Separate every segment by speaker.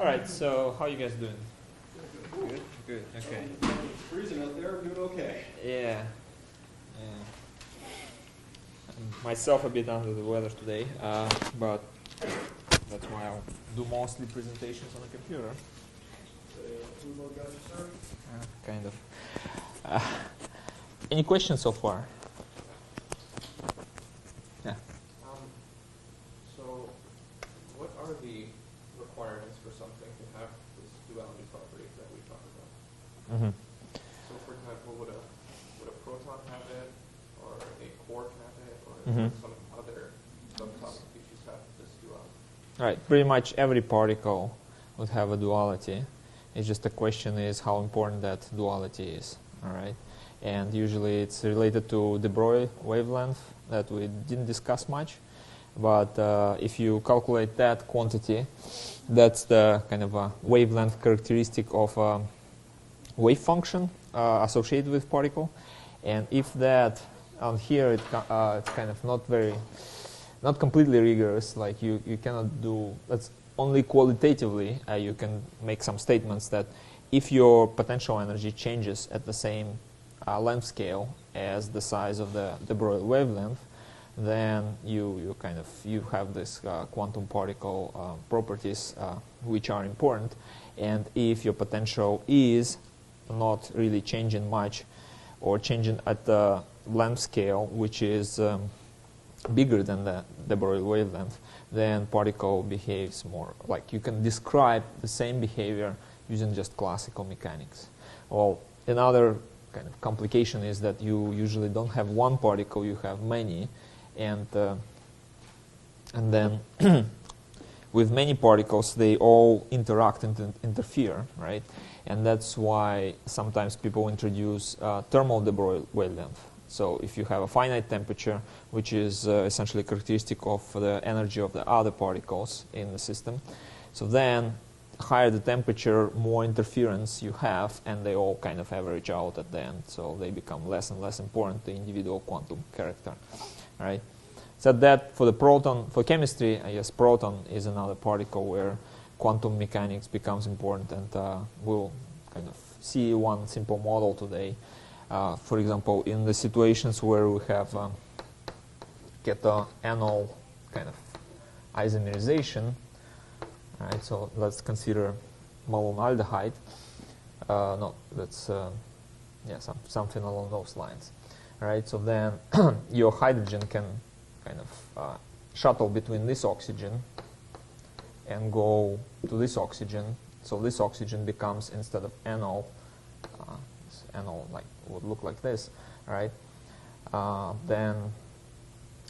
Speaker 1: All right, so how you guys doing? Good, good, okay.
Speaker 2: It's freezing out there. I'm doing okay.
Speaker 1: Yeah. Myself a bit under the weather today, but that's why I'll do mostly presentations on the computer. Kind of. Any questions so far? Yeah.
Speaker 3: So, what are the requirements for something to have this duality property that we talked about?
Speaker 1: Mm-hmm.
Speaker 3: So, for example, would a proton have it, or a quark have it, or
Speaker 1: Mm-hmm.
Speaker 3: some other subatomic species have this duality?
Speaker 1: All right, pretty much every particle would have a duality. It's just the question is how important that duality is. All right, and usually it's related to de Broglie wavelength that we didn't discuss much. But if you calculate that quantity, that's the kind of a wavelength characteristic of a wave function associated with particle. And if that on here it's kind of not completely rigorous. Like you cannot do that's only qualitatively. You can make some statements that if your potential energy changes at the same length scale as the size of the de Broglie wavelength, then you have this quantum particle properties which are important. And if your potential is not really changing much, or changing at the length scale which is bigger than the de Broglie wavelength, then particle behaves more like you can describe the same behavior using just classical mechanics. Well, another kind of complication is that you usually don't have one particle, you have many, and then with many particles they all interact and interfere, right? And that's why sometimes people introduce thermal de Broglie wavelength. So if you have a finite temperature, which is essentially a characteristic of the energy of the other particles in the system, so then higher the temperature, more interference you have, and they all kind of average out at the end. So they become less and less important, the individual quantum character, right? So that for the proton, for chemistry, I guess proton is another particle where quantum mechanics becomes important, and we'll kind of see one simple model today. For example, in the situations where we have keto-enol kind of isomerization, right? So let's consider malonaldehyde. No, that's something along those lines, right? So then your hydrogen can kind of shuttle between this oxygen and go to this oxygen. So this oxygen becomes, instead of enol, enol would look like this, right? Then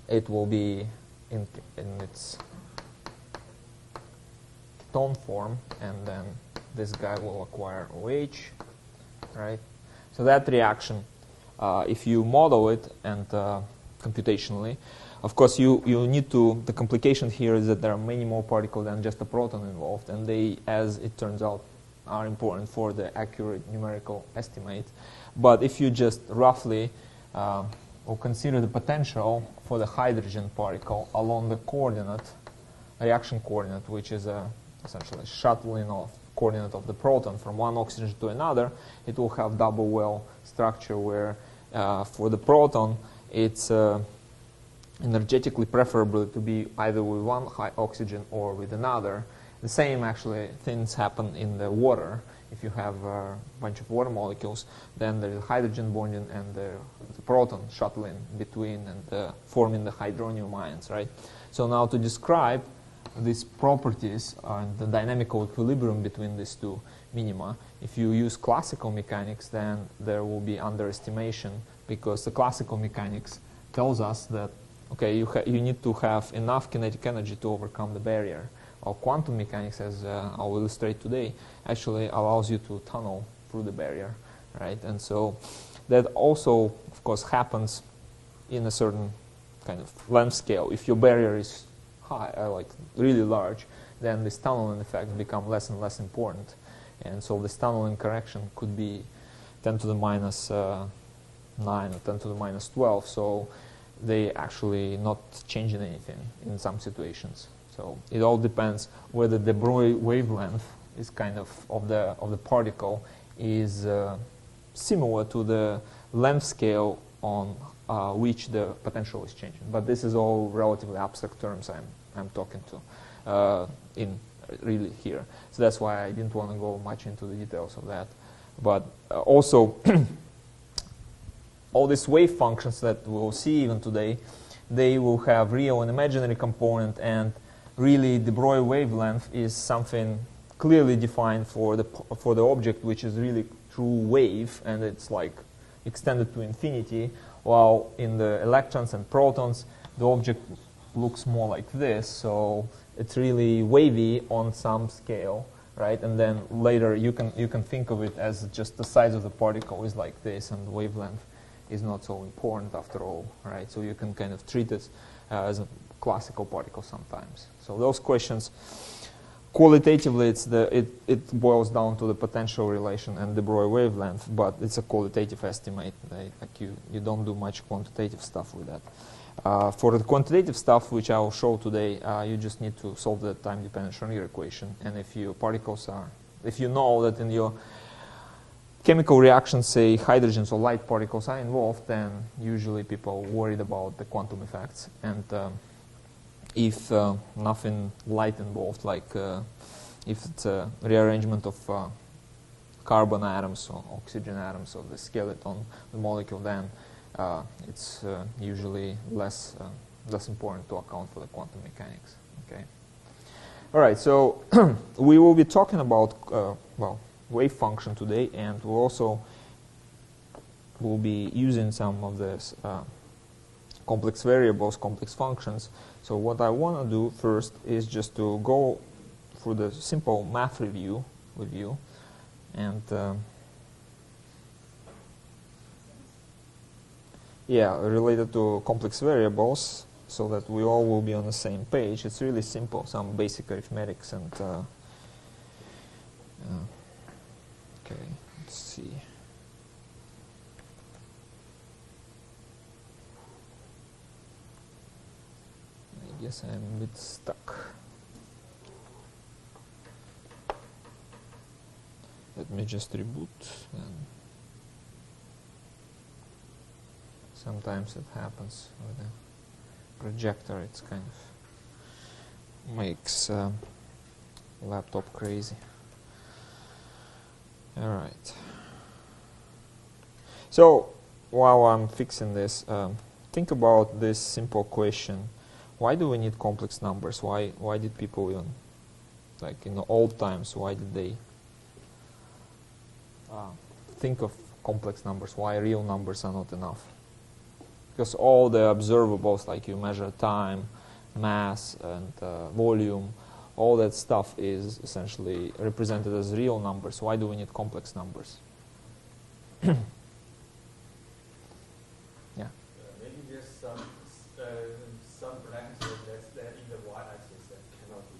Speaker 1: it will be in its ketone form, and then this guy will acquire OH, right? So that reaction, if you model it and computationally, of course you need to, the complication here is that there are many more particles than just a proton involved, and they, as it turns out, are important for the accurate numerical estimate. But if you just roughly or consider the potential for the hydrogen particle along the coordinate, reaction coordinate, which is essentially shuttling of coordinate of the proton from one oxygen to another, it will have double well structure where for the proton it's energetically preferable to be either with one high oxygen or with another. The same actually things happen in the water. If you have a bunch of water molecules, then there is hydrogen bonding and the proton shuttling between and forming the hydronium ions, right? So now to describe these properties and the dynamical equilibrium between these two minima, if you use classical mechanics, then there will be underestimation, because the classical mechanics tells us that, okay, you need to have enough kinetic energy to overcome the barrier. Or quantum mechanics, as I'll illustrate today, actually allows you to tunnel through the barrier, right? And so that also, of course, happens in a certain kind of length scale. If your barrier is high, like really large, then this tunneling effect become less and less important. And so this tunneling correction could be 10 to the minus 9 or 10 to the minus 12. So they actually not changing anything in some situations. So it all depends whether the de Broglie wavelength is kind of the particle is similar to the length scale on which the potential is changing. But this is all relatively abstract terms I'm talking to in really here. So that's why I didn't want to go much into the details of that. But also, all these wave functions that we'll see even today, they will have real and imaginary component, and really de Broglie wavelength is something clearly defined for the object, which is really true wave, and it's like extended to infinity, while in the electrons and protons, the object looks more like this, so it's really wavy on some scale, right? And then later you can think of it as just the size of the particle is like this, and the wavelength is not so important after all, right? So you can kind of treat it as a classical particle sometimes. So those questions, qualitatively, it boils down to the potential relation and de Broglie wavelength, but it's a qualitative estimate. Like you don't do much quantitative stuff with that. For the quantitative stuff, which I will show today, you just need to solve the time-dependent Schrödinger equation. And if your particles are, if you know that in your chemical reactions, say hydrogens or light particles are involved, then usually people are worried about the quantum effects. And if nothing light involved, like if it's a rearrangement of carbon atoms or oxygen atoms of the skeleton, the molecule, then it's usually less important to account for the quantum mechanics. Okay. All right. So we will be talking about wave function today, and we'll also be using some of this complex variables, complex functions. So what I want to do first is just to go through the simple math review with you, and related to complex variables, so that we all will be on the same page. It's really simple, some basic arithmetics, and okay, let's see. I guess I'm a bit stuck. Let me just reboot. And sometimes it happens with the projector. It's kind of makes laptop crazy. All right. So while I'm fixing this, think about this simple question: why do we need complex numbers? Why did people even, like in the old times, why did they think of complex numbers? Why real numbers are not enough? Because all the observables, like you measure time, mass, and volume, all that stuff is essentially represented as real numbers. Why do we need complex numbers? Yeah.
Speaker 4: Maybe there's some parameters that's there in the y-axis that cannot be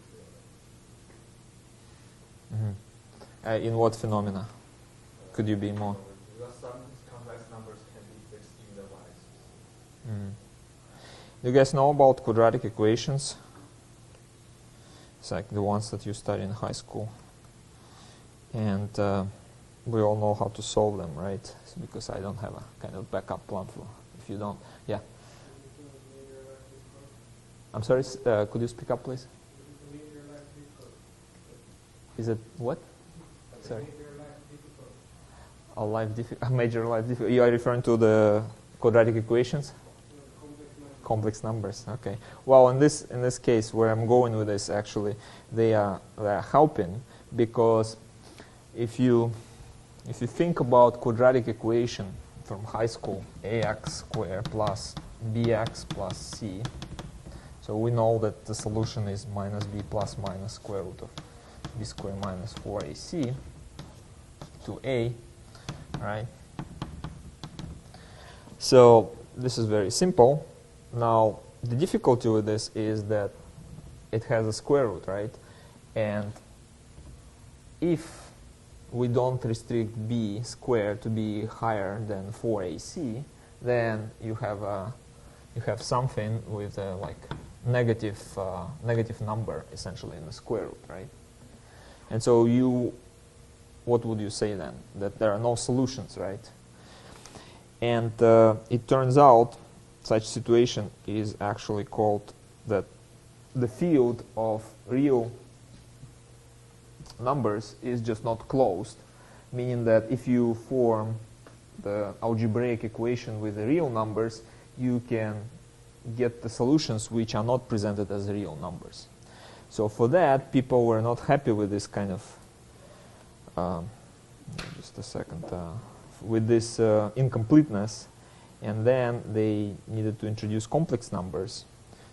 Speaker 4: filled.
Speaker 1: In what phenomena? Could you be more?
Speaker 4: Because some complex numbers can be fixed in the y-axis.
Speaker 1: Do you guys know about quadratic equations? It's like the ones that you study in high school. And we all know how to solve them, right? It's because I don't have a kind of backup plan for if you don't. Yeah. I'm sorry, could you speak up, please? Is it what? Sorry. A major life difficult. You are referring to the quadratic equations? Complex numbers. Okay. Well, in this case, where I'm going with this, actually, they are helping, because if you think about quadratic equation from high school, ax squared plus bx plus c. So we know that the solution is minus b plus minus square root of b squared minus 4ac to a, right? So this is very simple. Now, the difficulty with this is that it has a square root, right? And if we don't restrict b squared to be higher than 4ac, then you have something with a like negative number essentially in the square root, right? And so what would you say then? That there are no solutions, right? And it turns out such situation is actually called that the field of real numbers is just not closed, meaning that if you form the algebraic equation with the real numbers, you can get the solutions which are not presented as real numbers. So for that, people were not happy with this kind of, just a second, with this incompleteness, and then they needed to introduce complex numbers.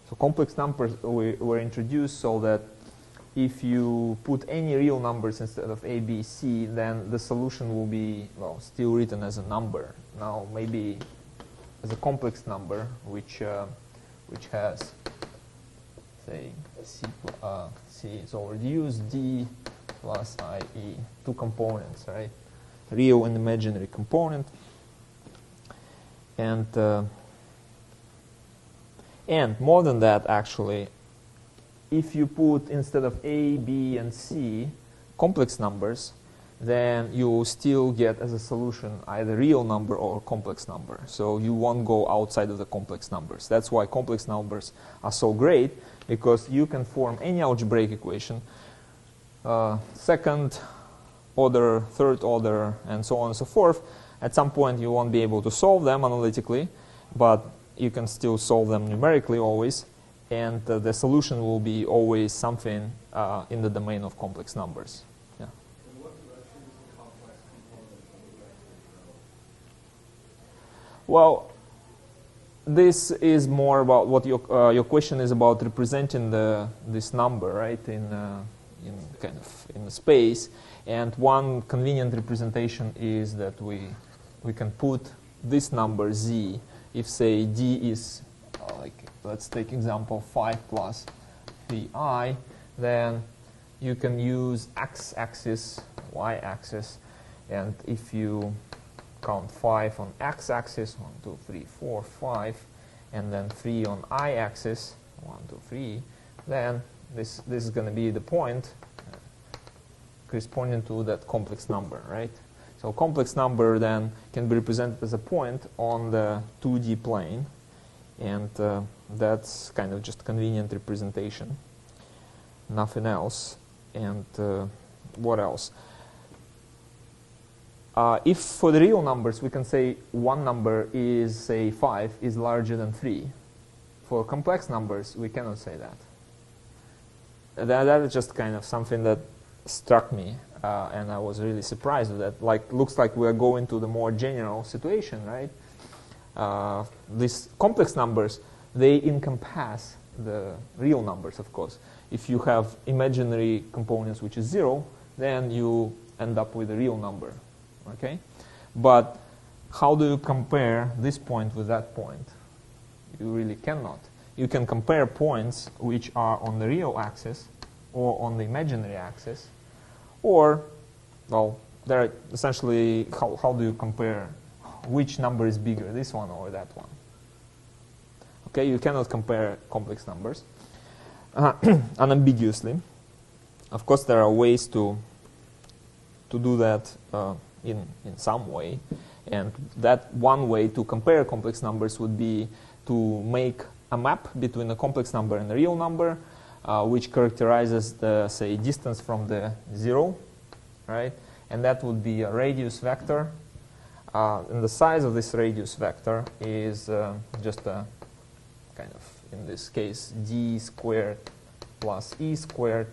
Speaker 1: So complex numbers were introduced so that if you put any real numbers instead of a, b, c, then the solution will be, well, still written as a number. Now maybe as a complex number, which has, say, c is all reduced, d plus I, e, two components, right? Real and imaginary component. And more than that, actually, if you put instead of a, b, and c complex numbers, then you will still get as a solution either real number or complex number. So you won't go outside of the complex numbers. That's why complex numbers are so great, because you can form any algebraic equation, second order, third order, and so on and so forth. At some point you won't be able to solve them analytically, but you can still solve them numerically always, and the solution will be always something in the domain of complex numbers. Yeah.
Speaker 2: In what direction is the complex component go?
Speaker 1: Well, this is more about what your question is about, representing this number, right, in kind of in space. And one convenient representation is that we can put this number z, if say d is like, let's take example 5 plus 3i, then you can use x-axis, y-axis, and if you count 5 on x-axis, 1, 2, 3, 4, 5, and then 3 on y-axis, 1, 2, 3, then this is going to be the point corresponding to that complex number, right? So complex number then can be represented as a point on the 2D plane, and that's kind of just convenient representation, nothing else. And what else? If for the real numbers we can say one number is, say, 5 is larger than 3, for complex numbers we cannot say that. That is just kind of something that struck me, and I was really surprised with that. Like, looks like we are going to the more general situation, right? These complex numbers, they encompass the real numbers, of course. If you have imaginary components which is 0, then you end up with a real number, okay? But how do you compare this point with that point? You really cannot. You can compare points which are on the real axis or on the imaginary axis, or, well, there are essentially, how do you compare which number is bigger, this one or that one? Okay, you cannot compare complex numbers unambiguously. Of course, there are ways to do that in some way, and that one way to compare complex numbers would be to make a map between a complex number and a real number, which characterizes the, say, distance from the 0, right? And that would be a radius vector. And the size of this radius vector is just a kind of, in this case, d squared plus e squared,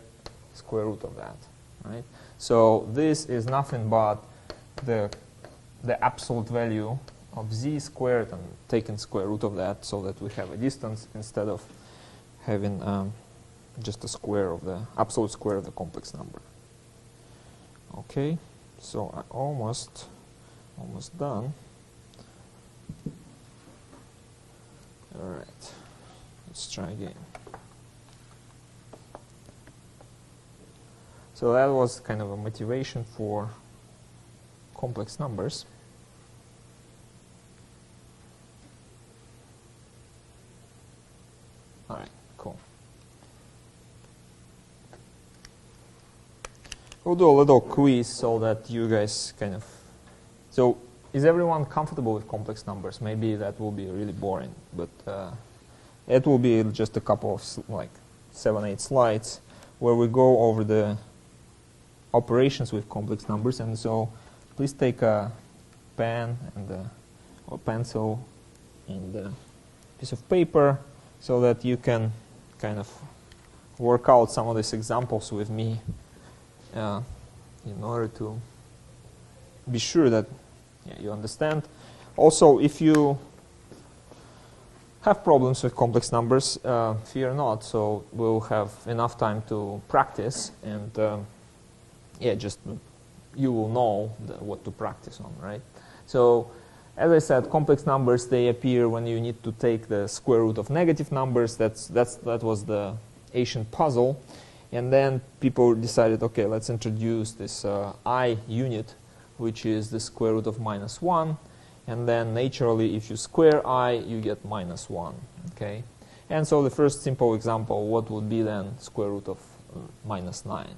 Speaker 1: square root of that, right? So this is nothing but the absolute value of z squared and taking square root of that, so that we have a distance instead of having just a square of the absolute square of the complex number. Okay, so I almost done. All right, let's try again. So that was kind of a motivation for complex numbers. All right, cool. we'll do a little quiz so that you guys kind of. So, is everyone comfortable with complex numbers? Maybe that will be really boring, but it will be just a couple of like 7-8 slides where we go over the operations with complex numbers. And so, please take a pen and or pencil and a piece of paper so that you can kind of work out some of these examples with me in order to be sure that you understand. Also, if you have problems with complex numbers, fear not. So we'll have enough time to practice, and just you will know what to practice on, right? So, as I said, complex numbers, they appear when you need to take the square root of negative numbers. That was the ancient puzzle. And then people decided, okay, let's introduce this I unit, which is the square root of -1. And then naturally, if you square I, you get -1. Okay? And so the first simple example, what would be then square root of -9?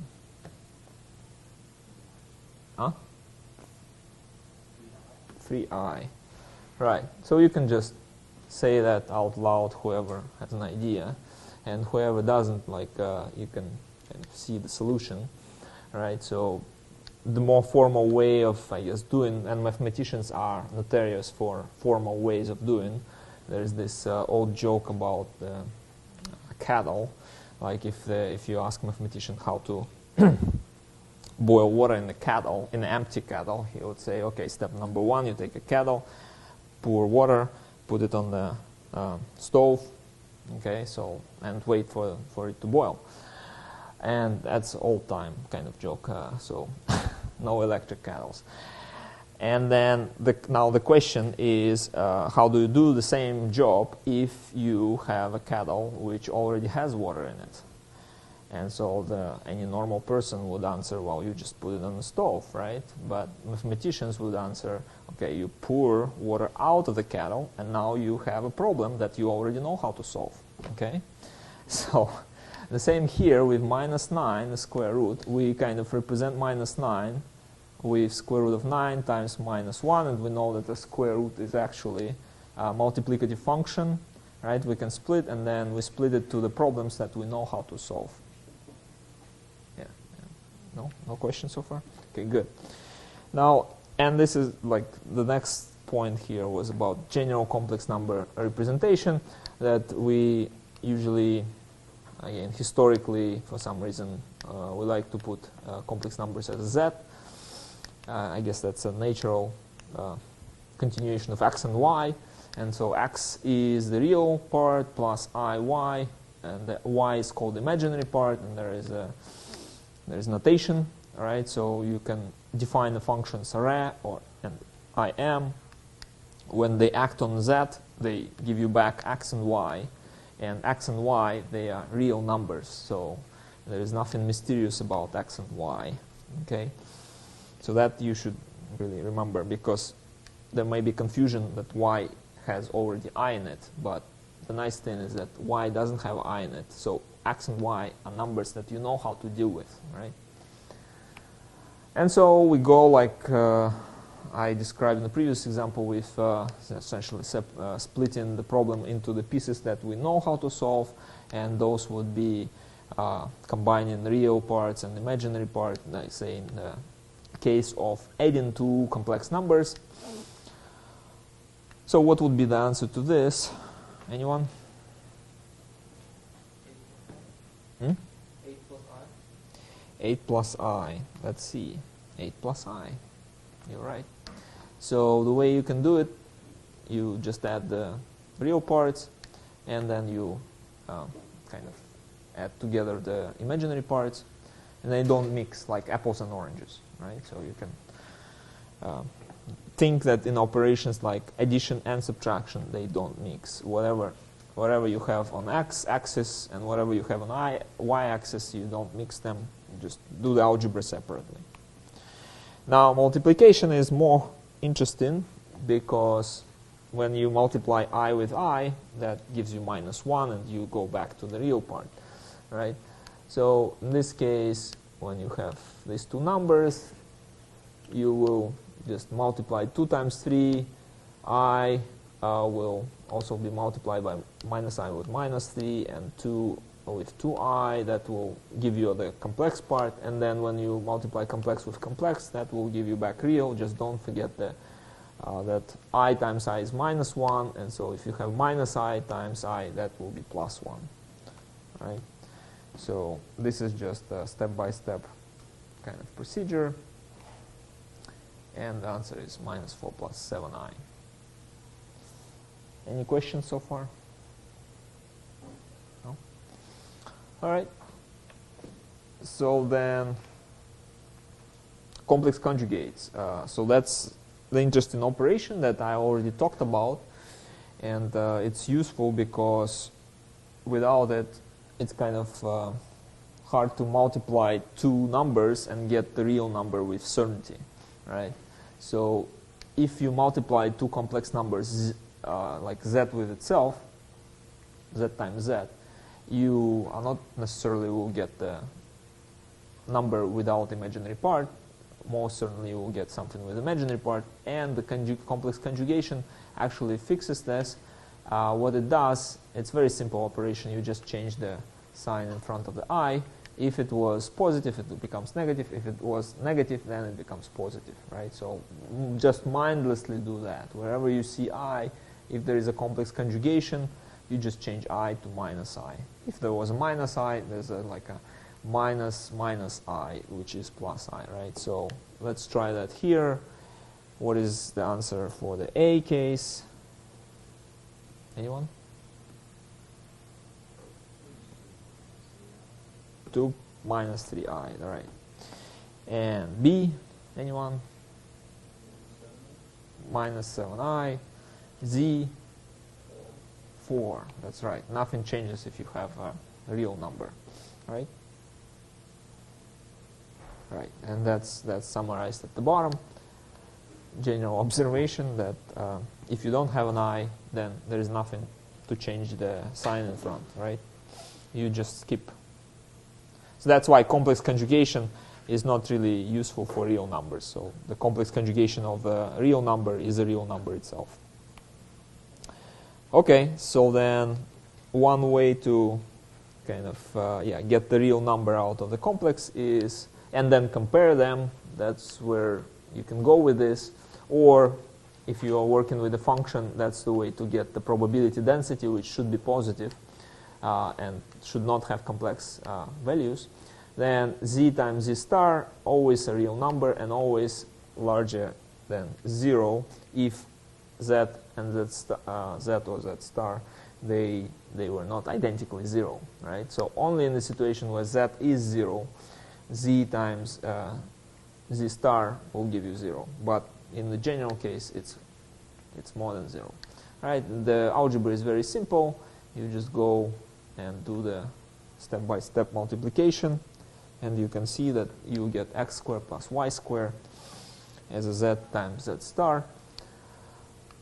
Speaker 1: Huh? 3i. Right. So you can just say that out loud, whoever has an idea. And whoever doesn't, you can kind of see the solution. Right? So the more formal way of, I guess, doing, and mathematicians are notorious for formal ways of doing. There's this old joke about a kettle. Like if you ask a mathematician how to boil water in a kettle, in an empty kettle, he would say, okay, step number 1, you take a kettle, pour water, put it on the stove, okay, so, and wait for it to boil. And that's old time kind of joke, so no electric kettles. And then now the question is, how do you do the same job if you have a kettle which already has water in it? And so any normal person would answer, well, you just put it on the stove, right? But mathematicians would answer, okay, you pour water out of the kettle, and now you have a problem that you already know how to solve, okay? So the same here with -9, the square root. We kind of represent -9 with square root of 9 times -1, and we know that the square root is actually a multiplicative function, right? We can split, and then we split it to the problems that we know how to solve. No questions so far? Okay, good. Now, and this is like the next point here was about general complex number representation, that we usually, again, historically, for some reason, we like to put complex numbers as z. I guess that's a natural continuation of x and y. And so x is the real part plus iy, and the y is called the imaginary part, and there's notation, all right? So you can define the functions array and im. When they act on z, they give you back x and y. And x and y, they are real numbers. So there is nothing mysterious about x and y, okay? So that you should really remember, because there may be confusion that y has already I in it, but the nice thing is that y doesn't have I in it. So x and y are numbers that you know how to deal with, right? And so we go like I described in the previous example with essentially splitting the problem into the pieces that we know how to solve, and those would be combining real parts and imaginary part, like say in the case of adding two complex numbers. So what would be the answer to this? Anyone?
Speaker 3: 8 plus I.
Speaker 1: 8 plus I. Let's see. 8 plus I. You're right. So the way you can do it, you just add the real parts, and then you kind of add together the imaginary parts, and they don't mix like apples and oranges, right? So you can think that in operations like addition and subtraction, they don't mix. Whatever you have on x-axis and whatever you have on y-axis, you don't mix them. You just do the algebra separately. Now, multiplication is more interesting, because when you multiply I with I, that gives you -1, and you go back to the real part, right? So in this case, when you have these two numbers, you will just multiply 2 times 3. I will also be multiplied by minus I with minus 3, and 2 with 2i. That will give you the complex part, and then when you multiply complex with complex, that will give you back real. Just don't forget that I times I is minus 1, and so if you have minus I times I, that will be plus 1. Right? So this is just a step-by-step kind of procedure, and the answer is minus 4 plus 7i. Any questions so far? No? All right. So then, complex conjugates. So that's the interesting operation that I already talked about, and it's useful because without it, it's kind of hard to multiply two numbers and get the real number with certainty, right? So if you multiply two complex numbers, like z with itself, z times z, you are not necessarily will get the number without imaginary part. Most certainly you will get something with imaginary part, and the complex conjugation actually fixes this. What it does, it's a very simple operation. You just change the sign in front of the I. If it was positive, it becomes negative. If it was negative, then it becomes positive, right? So just mindlessly do that. Wherever you see I, if there is a complex conjugation, you just change I to minus I. If there was a minus I, there's like a minus minus I, which is plus I, right? So let's try that here. What is the answer for the A case? Anyone? 2 minus 3i, all right. And B, anyone? Minus 7i. Z, 4, that's right. Nothing changes if you have a real number, right? Right, and that's summarized at the bottom. General observation that if you don't have an I, then there is nothing to change the sign in front, right? You just skip. So that's why complex conjugation is not really useful for real numbers. So the complex conjugation of a real number is a real number itself. Okay, so then one way to kind of get the real number out of the complex is, and then compare them. That's where you can go with this. Or if you are working with a function, that's the way to get the probability density, which should be positive and should not have complex values. Then z times z star, always a real number and always larger than 0 if z and z or z star, they were not identically 0, right? So only in the situation where z is 0, z times z star will give you 0. But in the general case, it's more than 0. Right? The algebra is very simple. You just go and do the step-by-step multiplication, and you can see that you get x squared plus y squared as a z times z star.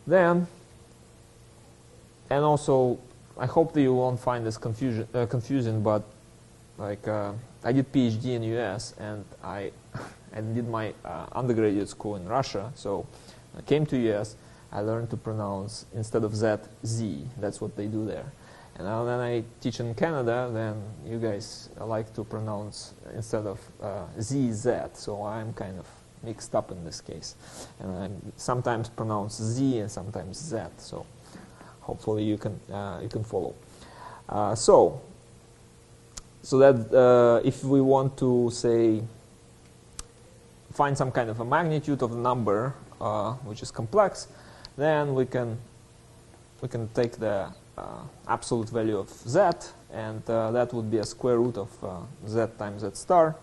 Speaker 1: Then, and also, I hope that you won't find this confusing, but like I did PhD in US, and I did my undergraduate school in Russia. So I came to US, I learned to pronounce, instead of Z, Z. That's what they do there. And now then I teach in Canada, then you guys like to pronounce, instead of Z, Z. So I'm kind of mixed up in this case. And I sometimes pronounce Z and sometimes Z. So hopefully you can follow. So that if we want to say find some kind of a magnitude of the number which is complex, then we can take the absolute value of z, and that would be a square root of z times z star.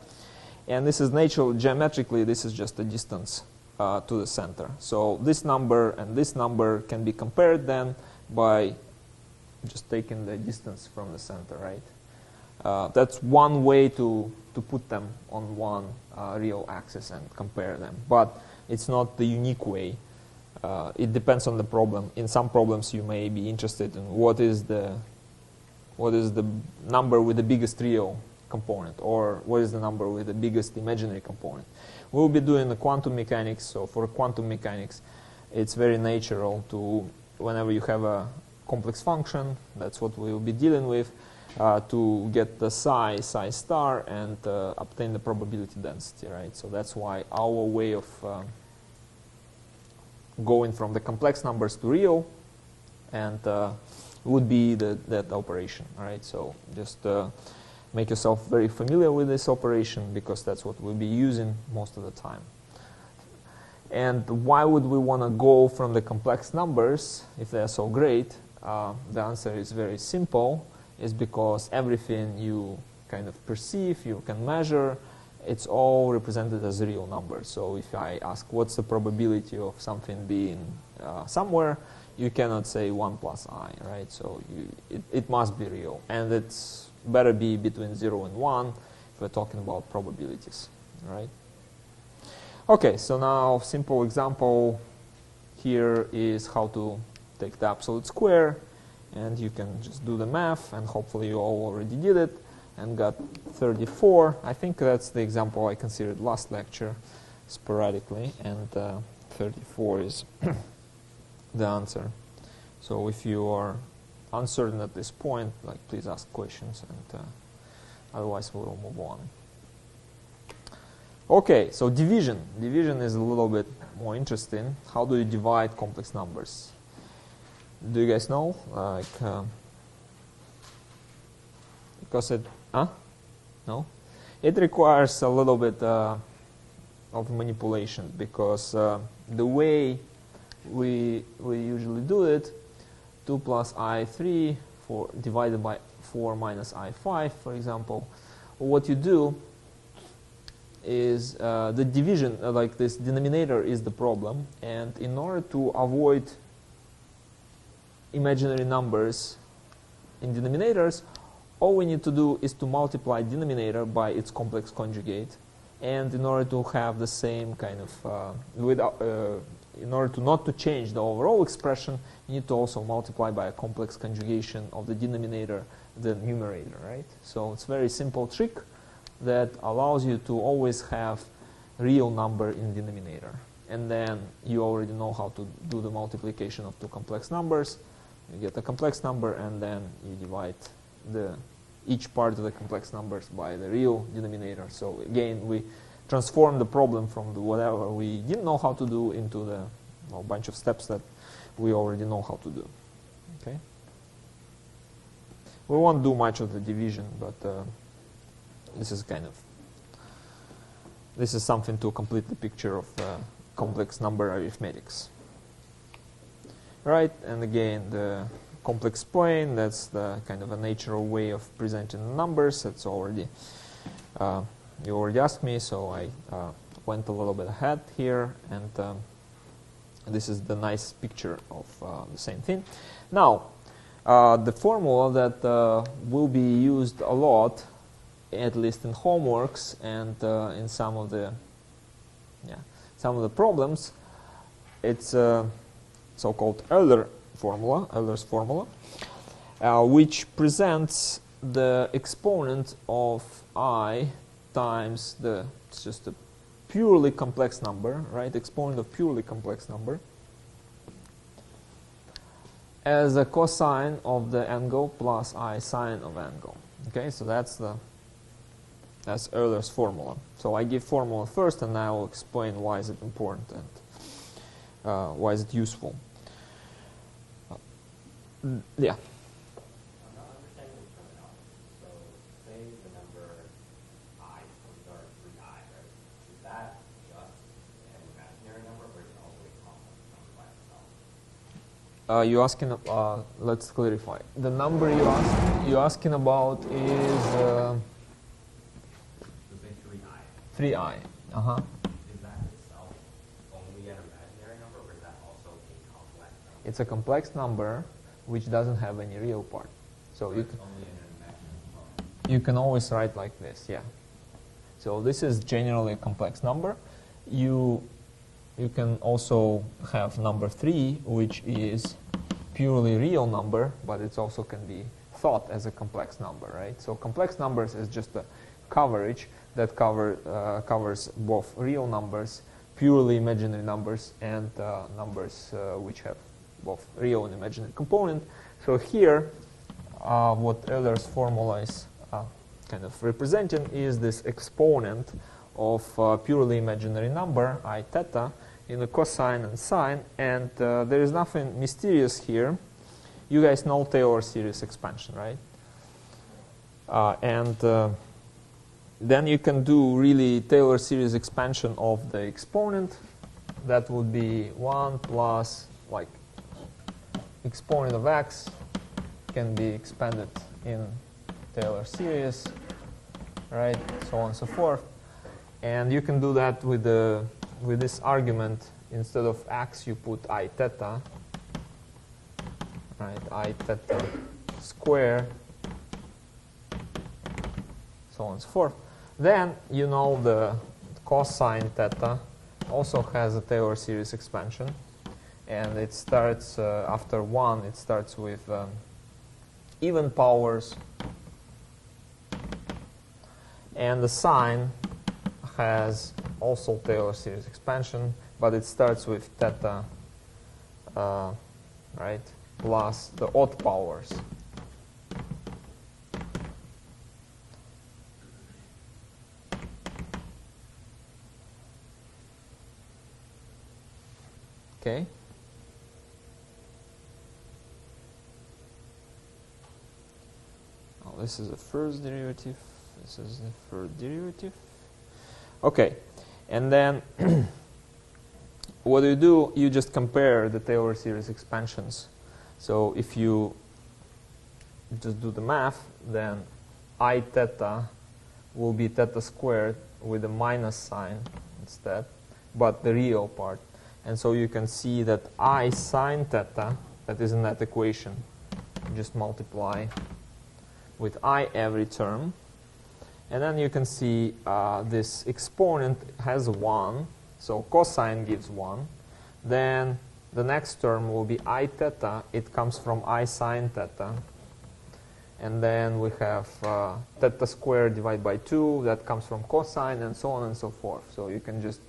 Speaker 1: And this is geometrically, this is just a distance to the center. So this number and this number can be compared then by just taking the distance from the center, right? That's one way to put them on one real axis and compare them. But it's not the unique way. It depends on the problem. In some problems you may be interested in what is the number with the biggest real component, or what is the number with the biggest imaginary component. We'll be doing the quantum mechanics, so for quantum mechanics, it's very natural to, whenever you have a complex function, that's what we'll be dealing with, to get the psi star, and obtain the probability density, right? So that's why our way of going from the complex numbers to real, and would be that operation, right? So just make yourself very familiar with this operation, because that's what we'll be using most of the time. And why would we want to go from the complex numbers if they're so great? The answer is very simple. Is because everything you kind of perceive, you can measure, it's all represented as real numbers. So if I ask what's the probability of something being somewhere, you cannot say 1 plus I, right? So it must be real. And it's better be between 0 and 1 if we're talking about probabilities, right? Okay, so now simple example here is how to take the absolute square, and you can just do the math, and hopefully you all already did it and got 34. I think that's the example I considered last lecture sporadically, and 34 is the answer. So if you are uncertain at this point, like, please ask questions, and otherwise we will move on. Okay, so division. Division is a little bit more interesting. How do you divide complex numbers? Do you guys know? Because it, no? It requires a little bit of manipulation, because the way we usually do it, 2 plus I3 divided by 4 minus I5, for example, what you do is the division, like this denominator is the problem, and in order to avoid imaginary numbers in denominators, all we need to do is to multiply denominator by its complex conjugate, and in order to have the same kind of in order to not to change the overall expression, you need to also multiply by a complex conjugation of the denominator, the numerator, right? So it's a very simple trick that allows you to always have real number in denominator, and then you already know how to do the multiplication of two complex numbers. You get a complex number, and then you divide each part of the complex numbers by the real denominator. So again, we transform the problem from whatever we didn't know how to do into the bunch of steps that we already know how to do. Okay. We won't do much of the division, but this is something to complete the picture of complex number arithmetics. Right, and again, the complex plane, that's the kind of a natural way of presenting numbers. That's already, you already asked me, so I went a little bit ahead here, and this is the nice picture of the same thing. Now, the formula that will be used a lot, at least in homeworks and in some of the problems, it's so-called Euler's formula, which presents the exponent of I times it's just a purely complex number, right? Exponent of purely complex number as a cosine of the angle plus I sine of angle. Okay, so that's Euler's formula. So I give formula first, and I will explain why is it important and why is it useful. Yeah.
Speaker 5: I'm not understanding the terminology. So say the number I comes out 3I, right? Is that just an imaginary number, or is it also a complex number by itself?
Speaker 1: You asking? Let's clarify. The number you're asking about is
Speaker 5: So say 3I.
Speaker 1: 3I.
Speaker 5: Is that itself only an imaginary number, or is that also a complex number?
Speaker 1: It's a complex number which doesn't have any real part. So
Speaker 5: It's only an imaginary part.
Speaker 1: you can always write like this, yeah. So this is generally a complex number. You can also have number 3, which is purely real number, but it also can be thought as a complex number, right? So complex numbers is just a coverage that covers both real numbers, purely imaginary numbers, and numbers which have both real and imaginary component. So here, what Euler's formula is kind of representing is this exponent of purely imaginary number, I theta, in the cosine and sine, and there is nothing mysterious here. You guys know Taylor series expansion, right? Then you can do really Taylor series expansion of the exponent. That would be 1 plus, like, exponent of x can be expanded in Taylor series, right? So on and so forth. And you can do that with this argument. Instead of x, you put I theta, right? I theta square, so on and so forth. Then you know the cosine theta also has a Taylor series expansion, and it starts after 1. It starts with even powers, and the sine has also Taylor series expansion, but it starts with theta, right, plus the odd powers. Okay. Oh, this is the first derivative. This is the third derivative. Okay, and then what do? You just compare the Taylor series expansions. So if you just do the math, then I theta will be theta squared with a minus sign instead, but the real part. And so you can see that I sine theta, that is in that equation, just multiply with I every term. And then you can see this exponent has 1, so cosine gives 1. Then the next term will be I theta. It comes from I sine theta. And then we have theta squared divided by 2. That comes from cosine, and so on and so forth. So you can just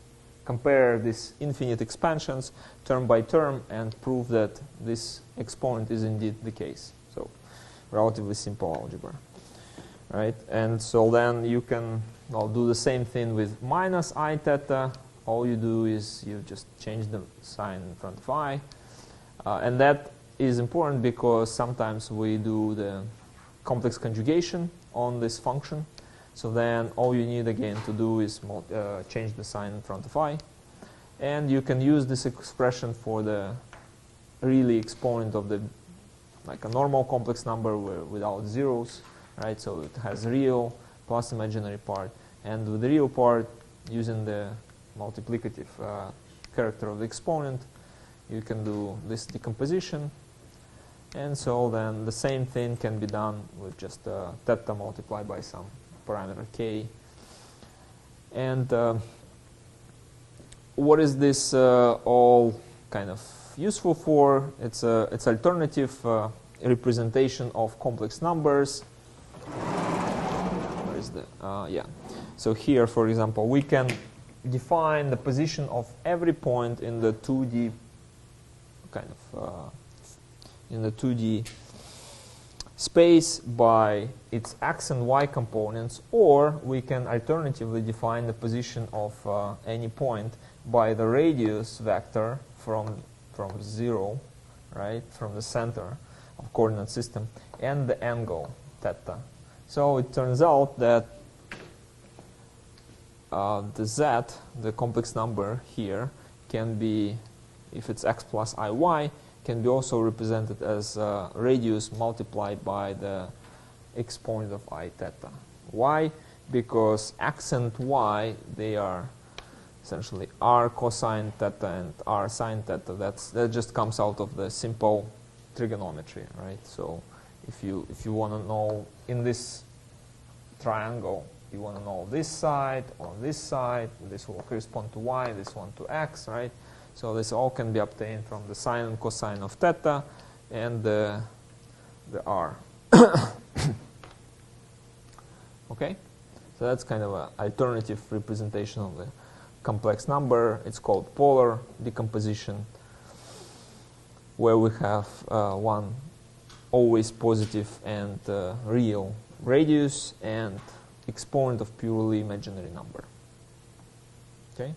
Speaker 1: compare these infinite expansions term by term and prove that this exponent is indeed the case. So relatively simple algebra. Right? And so then you can do the same thing with minus I theta. All you do is you just change the sign in front of I. And that is important because sometimes we do the complex conjugation on this function. So then all you need again to do is change the sign in front of I. And you can use this expression for the really exponent of the, like a normal complex number without zeros. Right, so it has real plus imaginary part, and with the real part, using the multiplicative character of the exponent, you can do this decomposition, and so then the same thing can be done with just theta multiplied by some parameter k. And what is this all kind of useful for? It's alternative representation of complex numbers. Where is the yeah? So here, for example, we can define the position of every point in the 2D kind of in the 2D space by its x and y components, or we can alternatively define the position of any point by the radius vector from 0, right, from the center of coordinate system, and the angle theta. So it turns out that the z, the complex number here, can be, if it's x plus iy, can be also represented as radius multiplied by the exponent of I theta. Why? Because x and y, they are essentially r cosine theta and r sine theta. That just comes out of the simple trigonometry, right? So if you want to know in this triangle, you want to know this side or this side, this will correspond to y, this one to x, right? So this all can be obtained from the sine and cosine of theta and the r Okay, so that's kind of an alternative representation of the complex number. It's called polar decomposition, where we have one always positive and real radius and exponent of purely imaginary number. Okay.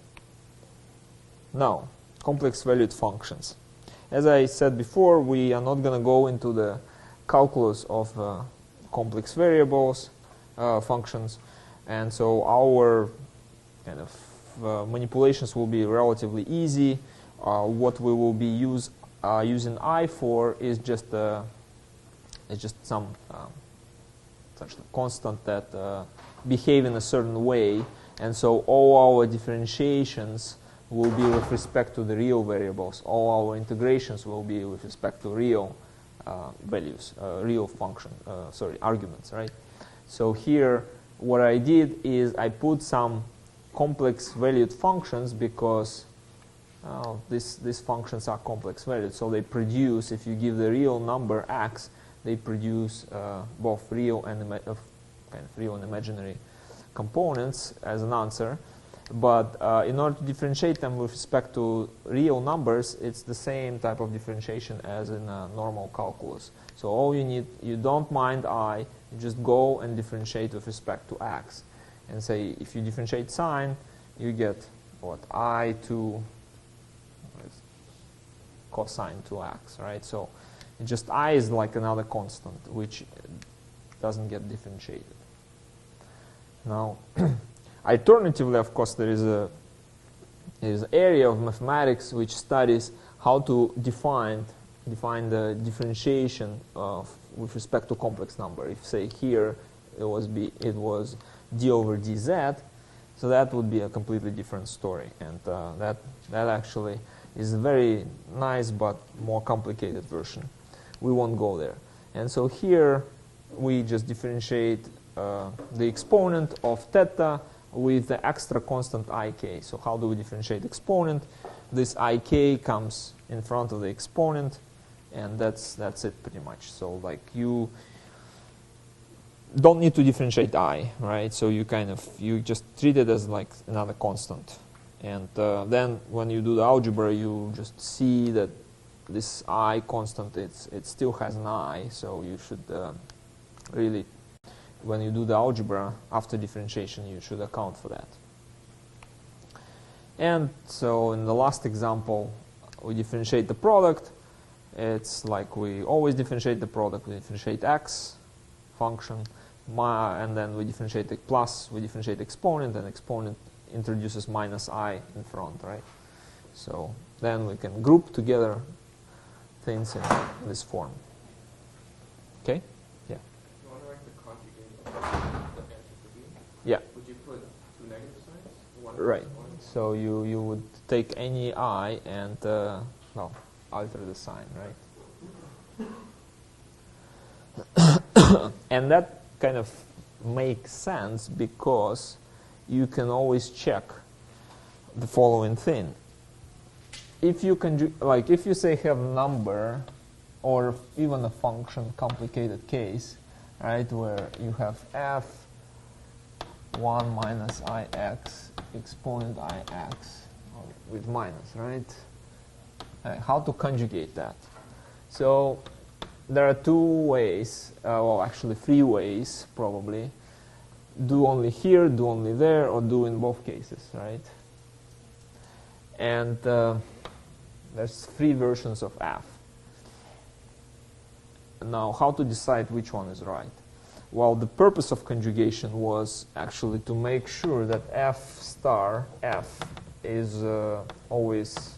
Speaker 1: Now, complex valued functions. As I said before, we are not going to go into the calculus of complex variables functions, and so our kind of manipulations will be relatively easy. What we will be using I for is just some such constant that behave in a certain way, and so all our differentiations will be with respect to the real variables. All our integrations will be with respect to real values, real function, arguments, right? So here, what I did is I put some complex valued functions because these functions are complex valued. So they produce, if you give the real number x, they produce both real and real and imaginary components as an answer. But in order to differentiate them with respect to real numbers, it's the same type of differentiation as in normal calculus. So all you need, you don't mind I, you just go and differentiate with respect to x. And say, if you differentiate sine, you get what? I to cosine 2x, right? So just I is like another constant, which doesn't get differentiated. Now, alternatively, of course, there is an area of mathematics which studies how to define the differentiation with respect to complex number. If say here it was d over dz, so that would be a completely different story, and that actually is a very nice but more complicated version. We won't go there. And so here we just differentiate the exponent of theta with the extra constant ik. So how do we differentiate exponent? This ik comes in front of the exponent, and that's it pretty much. So like you don't need to differentiate I, right? So you just treat it as like another constant. And then when you do the algebra, you just see that this I constant, it still has an I, so you should really, when you do the algebra after differentiation, you should account for that. And so in the last example, we differentiate the product. It's like we always differentiate the product. We differentiate x function, and then we differentiate the plus, we differentiate exponent, and exponent introduces minus I in front, right? So then we can group together things in this form. Okay? Yeah.
Speaker 3: You want to write the conjugate of the answer for B?
Speaker 1: Yeah.
Speaker 3: Would you put two negative signs? One
Speaker 1: Right.
Speaker 3: one?
Speaker 1: So you would take any I and alter the sign, right? And that kind of makes sense because you can always check the following thing. If you can, if you say have a number or even a function, complicated case, right, where you have f 1 minus ix exponent ix with minus, right? How to conjugate that? So there are two ways, well actually three ways probably. Do only here, do only there, or do in both cases, right? And there's three versions of f. Now, how to decide which one is right? Well, the purpose of conjugation was actually to make sure that f star f is always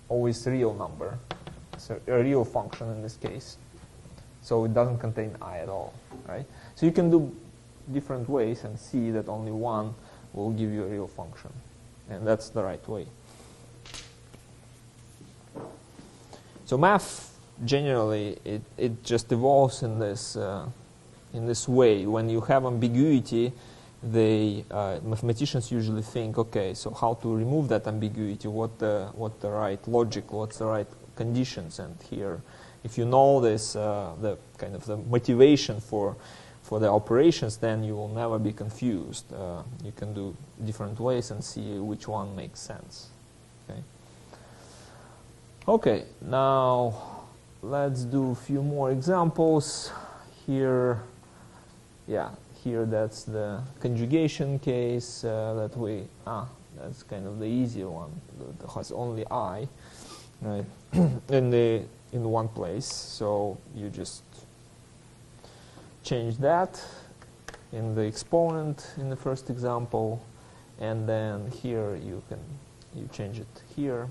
Speaker 1: always real number, so a real function in this case. So it doesn't contain I at all, right? So you can do different ways and see that only one will give you a real function, and that's the right way. So math generally it just evolves in this way. When you have ambiguity, mathematicians usually think, okay, so how to remove that ambiguity? What the right logic? What's the right conditions? And here if you know this, the kind of the motivation for the operations, then you will never be confused. You can do different ways and see which one makes sense. Okay. Okay, now let's do a few more examples. Here, yeah, here that's the conjugation case that we, that's kind of the easier one that has only I, right, in one place. So you just change that in the exponent in the first example, and then here you change it here,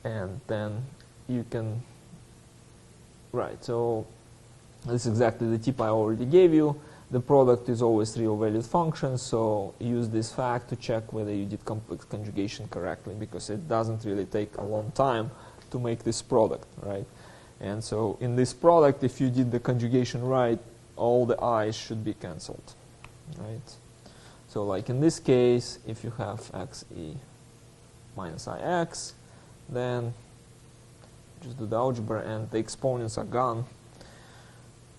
Speaker 1: and then you can, right, so this is exactly the tip I already gave you. The product is always real valued function, so use this fact to check whether you did complex conjugation correctly, because it doesn't really take a long time to make this product, right? And so in this product, if you did the conjugation right, all the i's should be cancelled, right? So like in this case, if you have xe minus ix, then just do the algebra and the exponents are gone,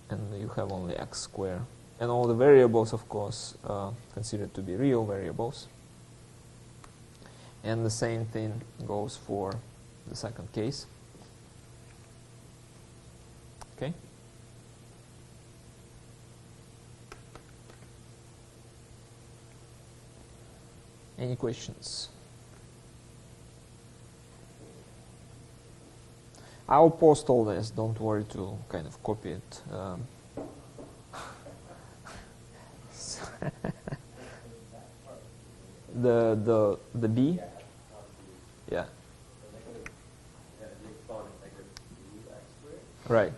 Speaker 1: and you have only x squared. And all the variables, of course, considered to be real variables. And the same thing goes for the second case. Okay? Any questions? I'll post all this. Don't worry to kind of copy it. The B? Yeah. Right.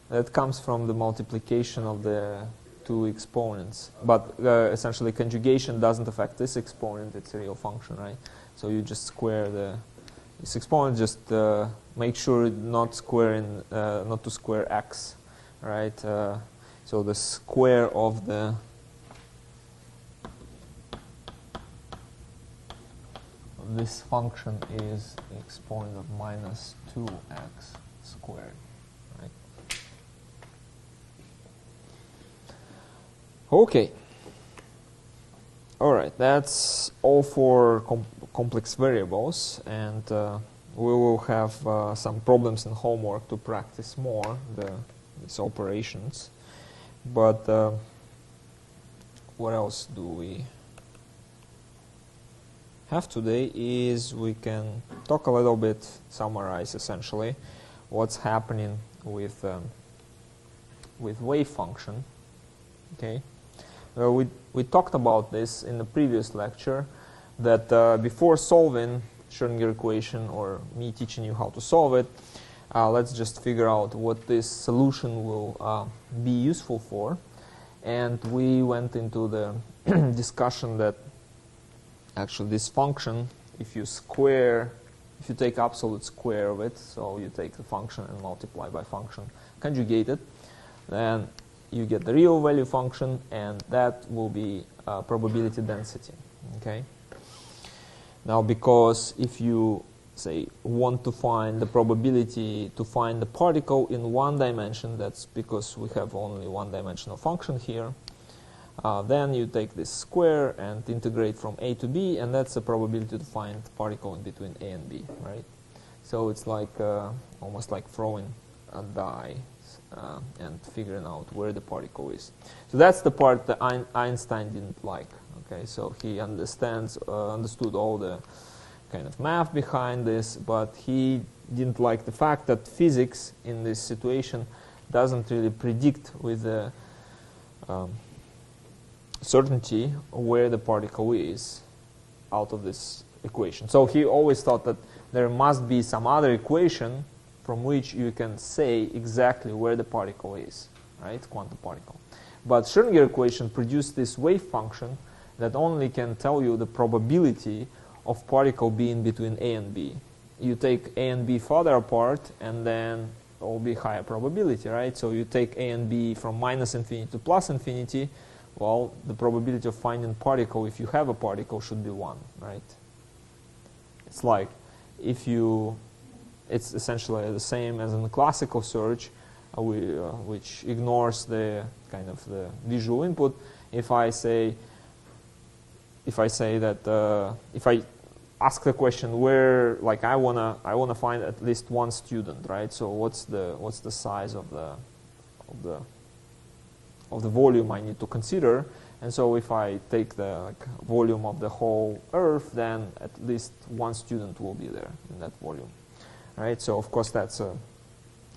Speaker 1: That comes from the multiplication of the two exponents. But essentially conjugation doesn't affect this exponent. It's a real function, right? So you just square this exponent. Just make sure not to square x, right? So the square of this function is the exponent of minus 2x squared, right? Okay. All right, that's all for complex variables, and we will have some problems in homework to practice more these operations. But what else do we have today is we can talk a little bit, summarize essentially what's happening with wave function. Okay, we talked about this in the previous lecture, that before solving Schrödinger equation or me teaching you how to solve it, let's just figure out what this solution will be useful for. And we went into the discussion that actually this function, if you take absolute square of it, so you take the function and multiply by function conjugated, then you get the real value function, and that will be probability density. Okay. Now, because if you say want to find the probability to find the particle in one dimension, that's because we have only one-dimensional function here. Then you take this square and integrate from a to b, and that's the probability to find the particle in between a and b, right? So it's like almost like throwing a die and figuring out where the particle is. So that's the part that Einstein didn't like. Okay, so he understood all the kind of math behind this, but he didn't like the fact that physics in this situation doesn't really predict with the certainty where the particle is out of this equation. So he always thought that there must be some other equation from which you can say exactly where the particle is, right? Quantum particle. But Schrödinger equation produced this wave function that only can tell you the probability of particle being between a and b. You take a and b further apart, and then it will be higher probability, right? So you take a and b from minus infinity to plus infinity, well, the probability of finding particle, if you have a particle, should be 1, right? It's like if you it's essentially the same as in the classical search, which ignores the kind of the visual input. If I say that if I ask the question where, like, I wanna find at least one student, right? So what's the size of the volume I need to consider? And so if I take the volume of the whole Earth, then at least one student will be there in that volume, right? So of course that's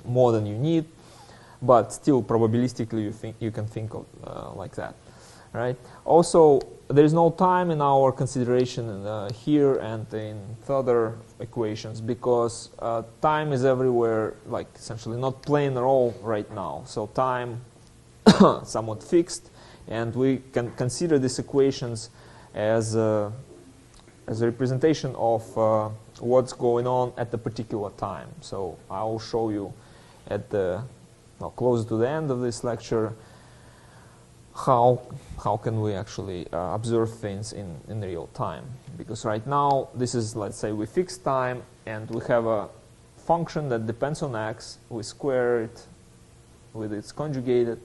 Speaker 1: more than you need, but still probabilistically you can think of like that, right? Also, there is no time in our consideration here and in further equations, because time is everywhere, like essentially not playing a role right now. So time somewhat fixed, and we can consider these equations as a representation of what's going on at the particular time. So I will show you at the close to the end of this lecture how can we actually observe things in real time. Because right now this is, let's say, we fix time and we have a function that depends on x. We square it with its conjugated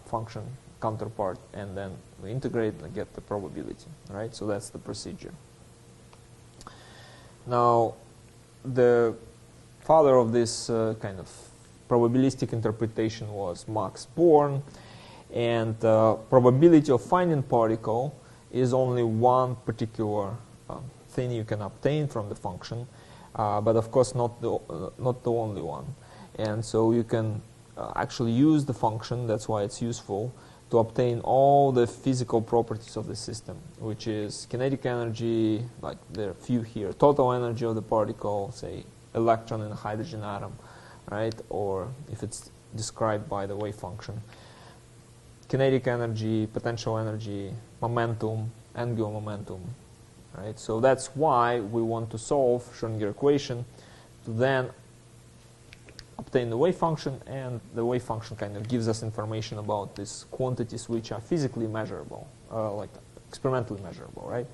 Speaker 1: function counterpart, and then we integrate and get the probability, right? So that's the procedure. Now, the father of this kind of probabilistic interpretation was Max Born, and probability of finding particle is only one particular thing you can obtain from the function, but of course not the only one. And so you can actually use the function, that's why it's useful, to obtain all the physical properties of the system, which is kinetic energy, like there are a few here, total energy of the particle, say electron in a hydrogen atom, right? Or if it's described by the wave function, kinetic energy, potential energy, momentum, angular momentum, right? So that's why we want to solve Schrödinger equation to then obtain the wave function, and the wave function kind of gives us information about these quantities which are physically measurable, like experimentally measurable, right?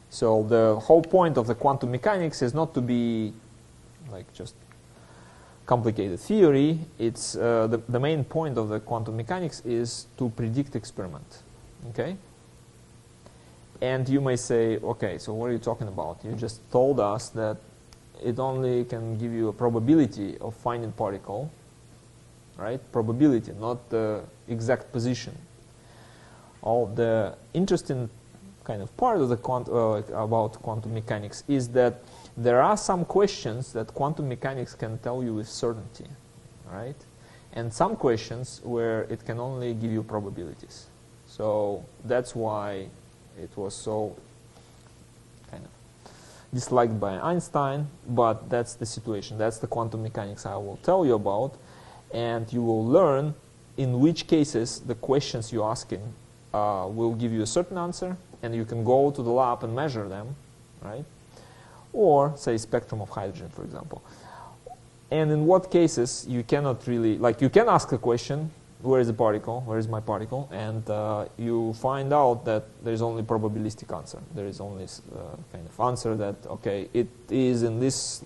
Speaker 1: So the whole point of the quantum mechanics is not to be like just complicated theory. It's the main point of the quantum mechanics is to predict experiment, okay? And you may say, okay, so what are you talking about? You just told us that it only can give you a probability of finding particle, right? Probability, not the exact position. All the interesting kind of part of the about quantum mechanics is that there are some questions that quantum mechanics can tell you with certainty, right? And some questions where it can only give you probabilities. So that's why it was so kind of disliked by Einstein, but that's the situation. That's the quantum mechanics I will tell you about, and you will learn in which cases the questions you're asking will give you a certain answer, and you can go to the lab and measure them, right? Or, say, spectrum of hydrogen, for example. And in what cases you cannot really, like, you can ask a question, where is the particle, where is my particle, and you find out that there is only probabilistic answer. There is only kind of answer that, okay, it is in this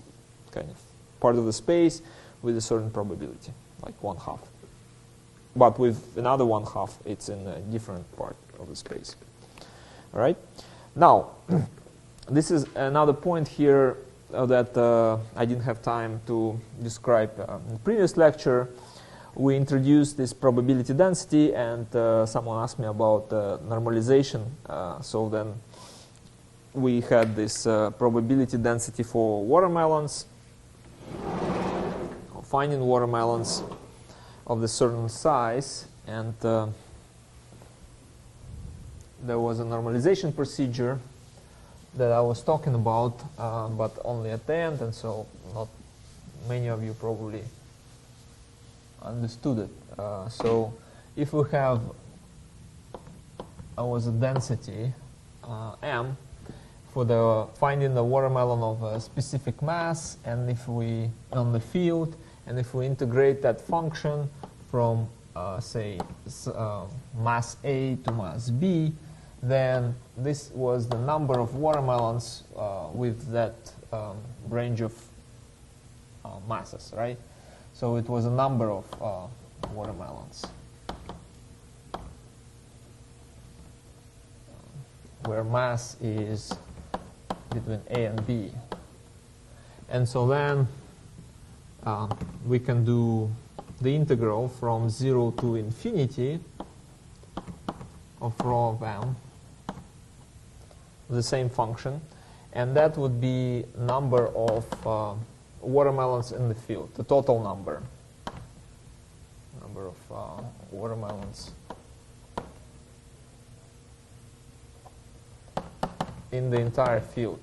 Speaker 1: kind of part of the space with a certain probability, like 1/2. But with another 1/2, it's in a different part of the space. All right? Now, this is another point here that I didn't have time to describe in the previous lecture. We introduced this probability density, and someone asked me about normalization. So then we had this probability density for watermelons, finding watermelons of a certain size, and there was a normalization procedure that I was talking about, but only at the end, and so not many of you probably understood it. So if we have a density m for the finding the watermelon of a specific mass, and if we on the field, and if we integrate that function from say mass A to mass B, then this was the number of watermelons with that range of masses, right? So it was a number of watermelons where mass is between A and B. And so then we can do the integral from 0 to infinity of rho of m, the same function, and that would be number of watermelons in the field, the total number of watermelons in the entire field.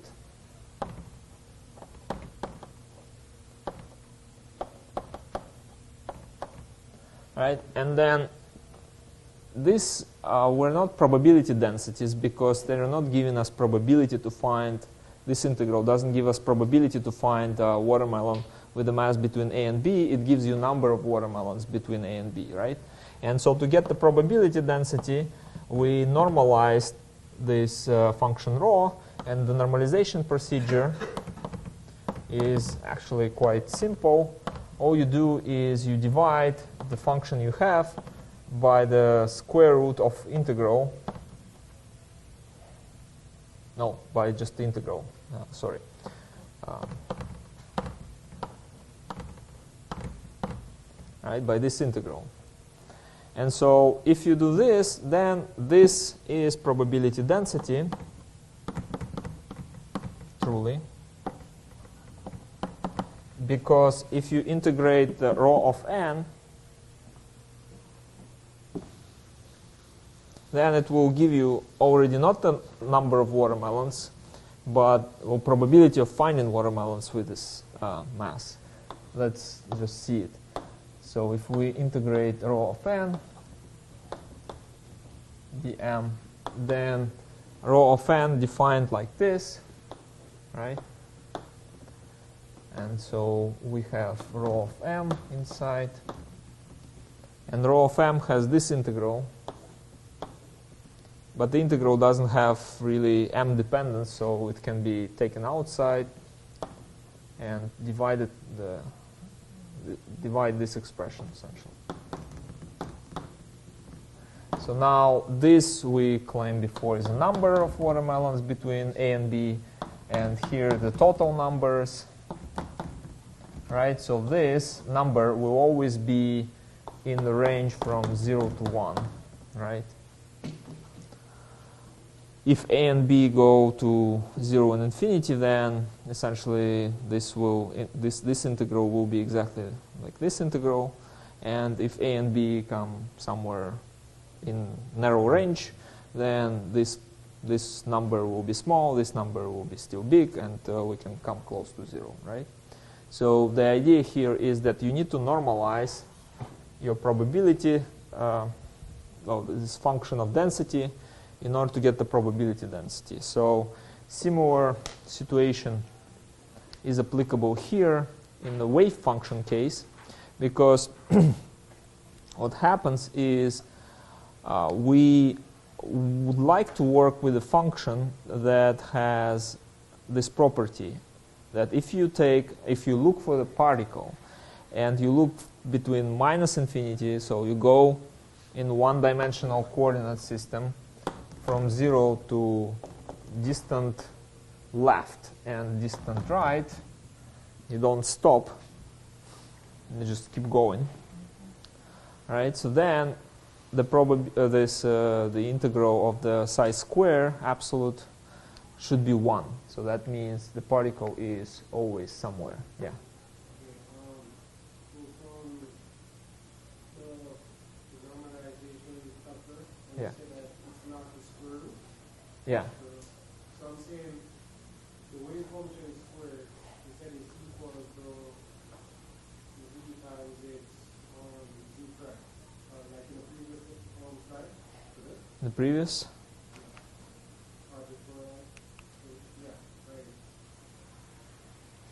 Speaker 1: Right, and then these were not probability densities because they are not giving us probability to find, this integral doesn't give us probability to find a watermelon with a mass between A and B. It gives you number of watermelons between A and B, right? And so to get the probability density, we normalized this function rho, and the normalization procedure is actually quite simple. All you do is you divide the function you have by the square root of integral. No, by just the integral. Sorry. Right, by this integral. And so if you do this, then this is probability density, truly. Because if you integrate the rho of n, then it will give you already not the number of watermelons, but the probability of finding watermelons with this mass. Let's just see it. So if we integrate rho of n dm, then rho of n defined like this, right? And so we have rho of m inside, and rho of m has this integral, but the integral doesn't have really m dependence, so it can be taken outside and divide this expression essentially. So now this we claimed before is a number of watermelons between A and B, and here the total numbers. Right, so this number will always be in the range from 0 to 1, right? If A and B go to 0 and infinity, then essentially this integral will be exactly like this integral, and if A and B come somewhere in narrow range, then this number will be small, this number will be still big, and we can come close to 0, right? So the idea here is that you need to normalize your probability, this function of density, in order to get the probability density. So similar situation is applicable here in the wave function case, because what happens is we would like to work with a function that has this property, that if you look for the particle and you look between minus infinity, so you go in one-dimensional coordinate system from 0 to distant left and distant right, you don't stop, you just keep going. Right? So then the integral of the psi square absolute should be 1. So that means the particle is always somewhere. Yeah.
Speaker 2: Okay, so from the normalization factor, and
Speaker 1: Yeah.
Speaker 2: you say that it's not the square root.
Speaker 1: Yeah.
Speaker 2: So I'm saying the wave function squared, you said is equal to v times its z prime, like in the previous slide. Correct?
Speaker 1: The previous?
Speaker 2: Yeah, right.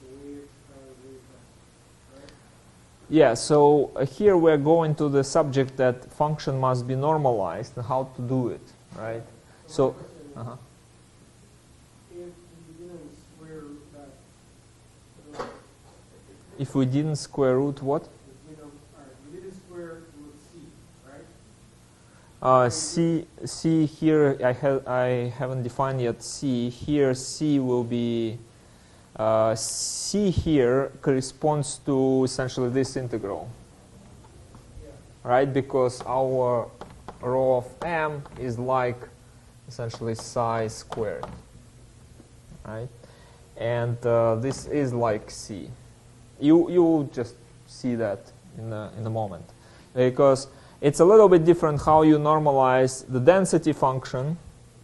Speaker 2: The wave times wave times, right?
Speaker 1: Yeah, so here we're going to the subject that function must be normalized and how to do it, right? So,
Speaker 2: if you didn't square root that,
Speaker 1: If we didn't square root what?
Speaker 2: If we don't, all right, we didn't square root c, right?
Speaker 1: C here, I haven't defined yet C. Here C will be, C here corresponds to essentially this integral,
Speaker 2: Yeah.
Speaker 1: right? Because our rho of m is like essentially psi squared, right? And this is like C. You just see that in a moment, because it's a little bit different how you normalize the density function.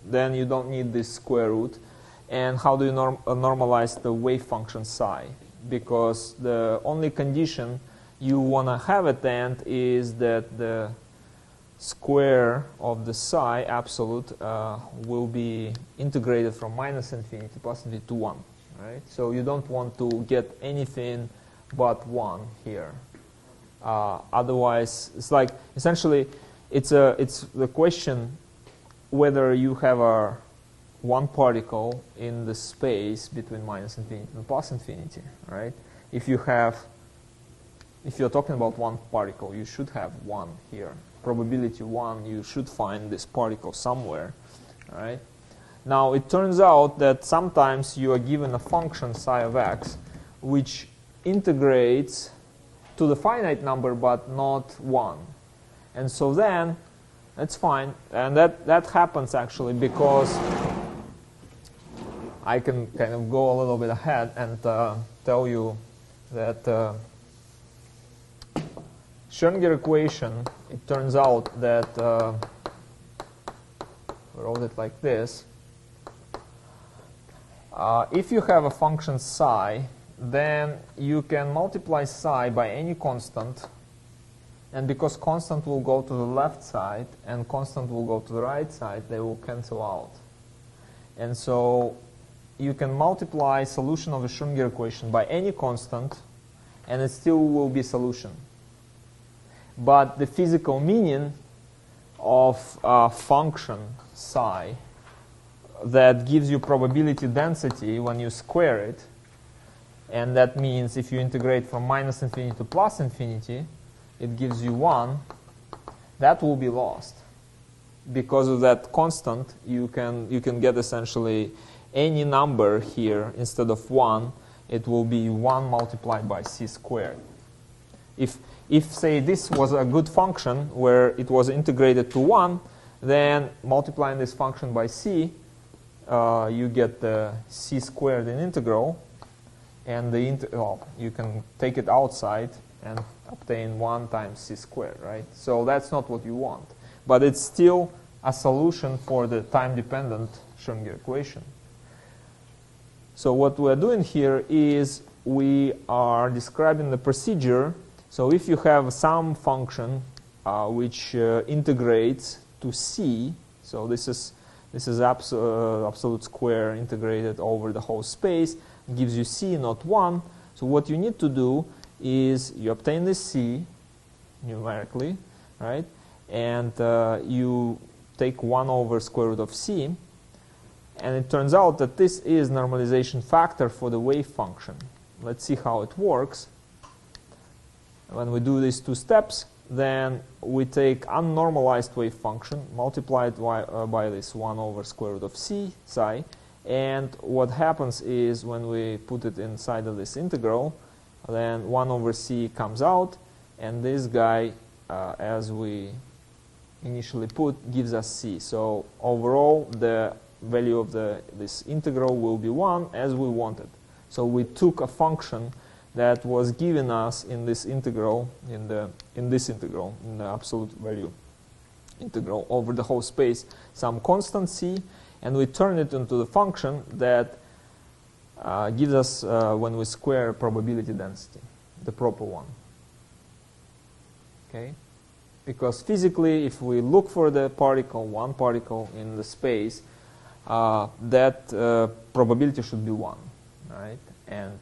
Speaker 1: Then you don't need this square root. And how do you normalize the wave function psi? Because the only condition you want to have at the end is that the square of the psi absolute will be integrated from minus infinity to plus infinity to 1. Right? So you don't want to get anything but 1 here. Otherwise, it's like essentially it's the question whether you have a one particle in the space between minus infinity and plus infinity, right? If you're talking about one particle, you should have 1 here. Probability 1, you should find this particle somewhere, right? Now it turns out that sometimes you are given a function psi of x which integrates to the finite number but not 1. And so then that's fine. And that happens actually because I can kind of go a little bit ahead and tell you that Schrödinger equation, it turns out that we wrote it like this. If you have a function psi, then you can multiply psi by any constant, and because constant will go to the left side and constant will go to the right side, they will cancel out. And so you can multiply solution of the Schrödinger equation by any constant, and it still will be solution. But the physical meaning of a function psi that gives you probability density when you square it, and that means if you integrate from minus infinity to plus infinity, it gives you 1, that will be lost. Because of that constant, you can get essentially any number here. Instead of 1, it will be 1 multiplied by c squared. If say this was a good function where it was integrated to 1, then multiplying this function by c, you get the c squared in integral, and you can take it outside and obtain 1 times c squared, right? So that's not what you want. But it's still a solution for the time-dependent Schrödinger equation. So what we're doing here is we are describing the procedure. So if you have some function which integrates to c, so this is absolute square integrated over the whole space, gives you c, not 1. So what you need to do is you obtain this c numerically, right? And you take 1 over square root of c, and it turns out that this is normalization factor for the wave function. Let's see how it works. When we do these 2 steps, then we take unnormalized wave function, multiply it by this 1 over square root of c psi, and what happens is when we put it inside of this integral, then 1 over c comes out, and this guy, as we initially put, gives us c. So overall, the value of this integral will be 1 as we wanted. So we took a function that was given us in this integral, in the absolute value integral over the whole space, some constant c, and we turn it into the function that gives us, when we square probability density, the proper one. Okay? Because physically, if we look for the particle, one particle in the space, that probability should be 1, right? And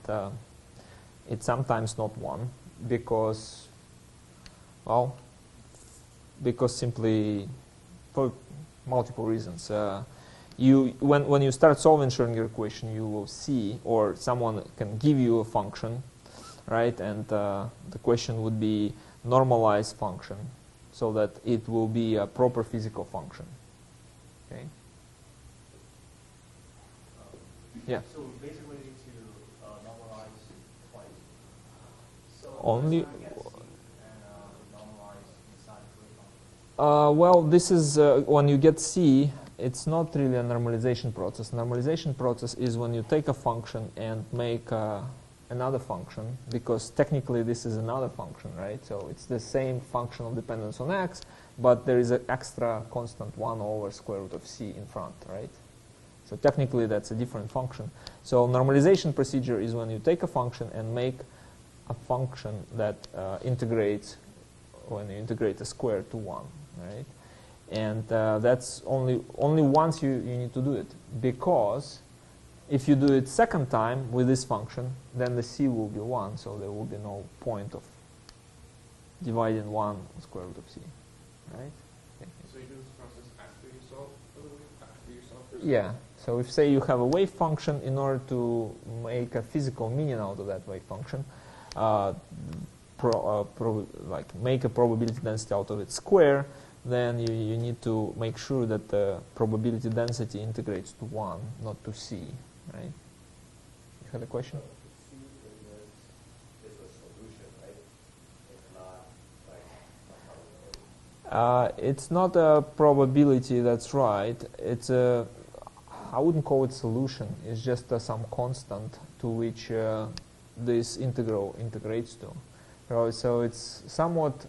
Speaker 1: it's sometimes not 1 because, well, because simply for multiple reasons. When you start solving Schrödinger equation, you will see, or someone can give you a function right? And the question would be normalize function so that it will be a proper physical function. Okay. Yeah.
Speaker 4: So we basically need to normalize twice. So
Speaker 1: Only.
Speaker 4: first time we get C and normalize inside the function.
Speaker 1: Well, this is when you get C, it's not really a normalization process. Normalization process is when you take a function and make another function, because technically this is another function, right? So it's the same functional dependence on x, but there is an extra constant 1 over square root of C in front, right? So technically that's a different function. So normalization procedure is when you take a function and make a function that integrates, when you integrate a square to 1, right? And that's only once you need to do it, because if you do it second time with this function, then the C will be 1, so there will be no point of dividing 1 square root of C, right? Okay.
Speaker 3: So you do this process after you solve for the wave, after you solve for
Speaker 1: Yeah, so if say you have a wave function, in order to make a physical meaning out of that wave function, like make a probability density out of its square, then you need to make sure that the probability density integrates to 1, not to C, right? You had a question?
Speaker 5: C in this is a solution, right? It's not like a probability.
Speaker 1: It's not a probability, that's right. It's a, I wouldn't call it solution. It's just some constant to which this integral integrates to. So it's somewhat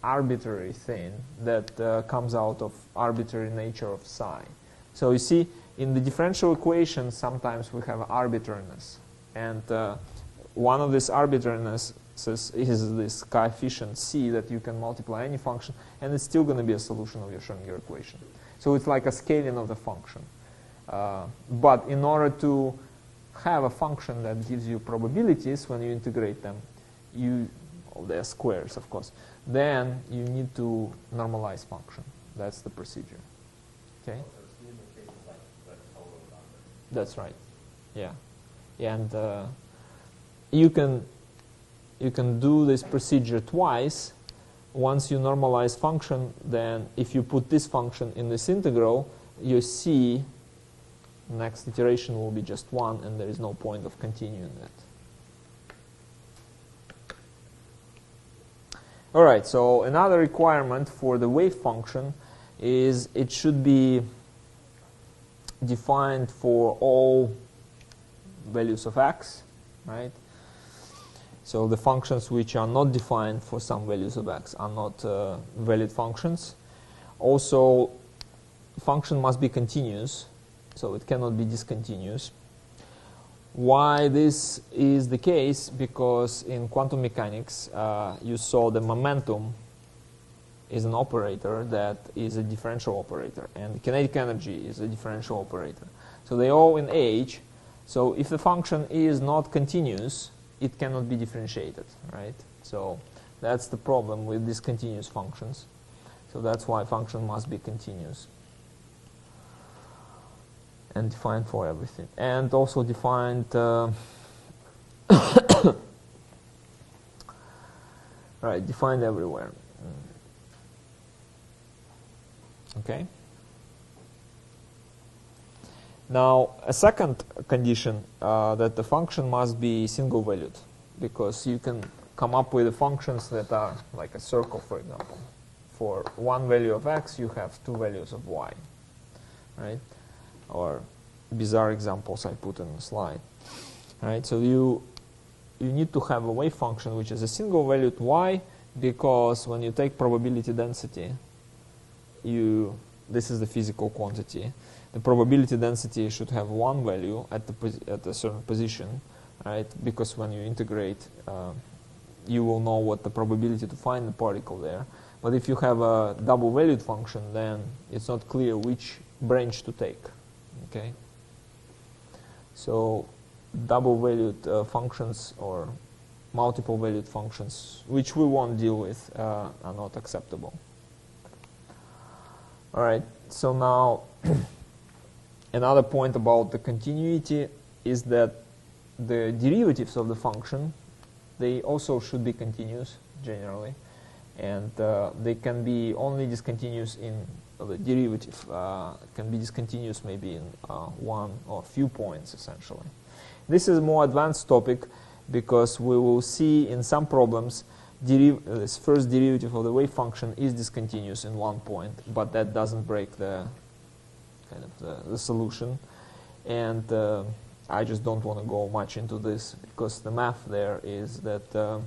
Speaker 1: arbitrary thing that comes out of arbitrary nature of psi. So you see, in the differential equation, sometimes we have arbitrariness. And one of these arbitrariness is this coefficient C that you can multiply any function, and it's still going to be a solution of your Schrödinger equation. So it's like a scaling of the function. But in order to have a function that gives you probabilities when you integrate them, they're squares, of course, then you need to normalize function. That's the procedure. Okay?
Speaker 5: So C in the case is like the total number.
Speaker 1: That's right. Yeah. And you can do this procedure twice. Once you normalize function, then if you put this function in this integral, your C, next iteration will be just 1, and there is no point of continuing that. All right, so another requirement for the wave function is it should be defined for all values of x, right? So the functions which are not defined for some values of x are not valid functions. Also, function must be continuous, so it cannot be discontinuous. Why this is the case? Because in quantum mechanics, you saw the momentum is an operator that is a differential operator, and kinetic energy is a differential operator. So they all in H. So if the function is not continuous, it cannot be differentiated, right? So that's the problem with discontinuous functions. So that's why function must be continuous and defined for everything, and also defined right, defined everywhere. Okay. Now a second condition, that the function must be single valued, because you can come up with functions that are like a circle, for example. For one value of x, you have two values of y, right? Or bizarre examples I put in the slide, right? So you need to have a wave function which is a single valued y, because when you take probability density, this is the physical quantity. The probability density should have one value at a certain position, right? Because when you integrate, you will know what the probability to find the particle there. But if you have a double valued function, then it's not clear which branch to take. Okay. So double valued functions or multiple valued functions, which we won't deal with, are not acceptable. All right. So now another point about the continuity is that the derivatives of the function they also should be continuous generally, and they can be only discontinuous in the derivative can be discontinuous maybe in one or few points essentially. This is a more advanced topic because we will see in some problems this first derivative of the wave function is discontinuous in one point, but that doesn't break the kind of the solution. And I just don't want to go much into this because the math there is that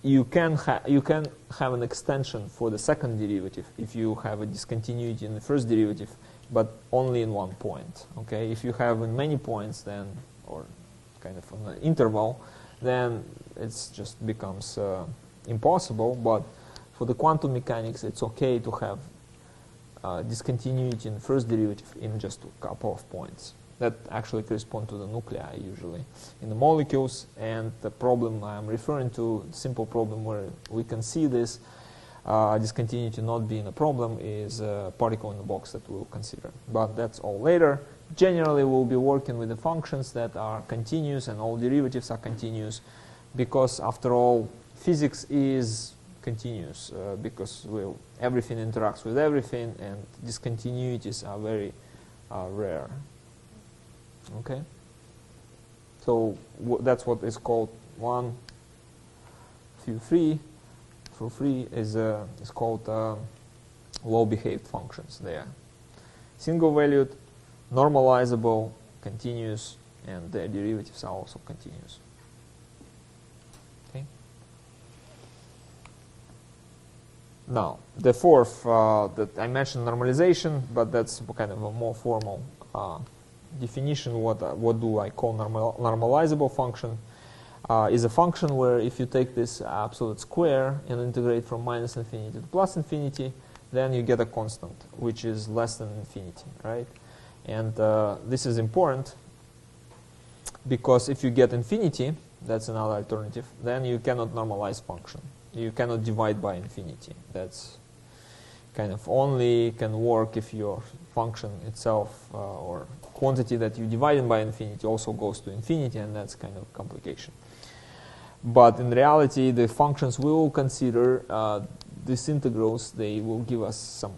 Speaker 1: you can have an extension for the second derivative if you have a discontinuity in the first derivative, but only in one point. Okay, if you have in many points, then or kind of an interval, then it just becomes impossible. But for the quantum mechanics, it's okay to have discontinuity in the first derivative in just a couple of points. That actually corresponds to the nuclei usually in the molecules. And the problem I'm referring to, simple problem where we can see this discontinuity not being a problem, is a particle in the box that we'll consider. But that's all later. Generally, we'll be working with the functions that are continuous and all derivatives are continuous because, after all, physics is continuous because everything interacts with everything and discontinuities are very rare. Okay? So that's what is called 1 through 3. Through 3 is called well-behaved functions. They are single-valued, normalizable, continuous, and their derivatives are also continuous. Okay. Now, the fourth that I mentioned, normalization, but that's kind of a more formal definition. What do I call normalizable function? Is a function where if you take this absolute square and integrate from minus infinity to plus infinity, then you get a constant, which is less than infinity, right? And this is important because if you get infinity, that's another alternative, then you cannot normalize function. You cannot divide by infinity. That's kind of only can work if your function itself or quantity that you divide by infinity also goes to infinity, and that's kind of a complication. But in reality, the functions we will consider, these integrals, they will give us some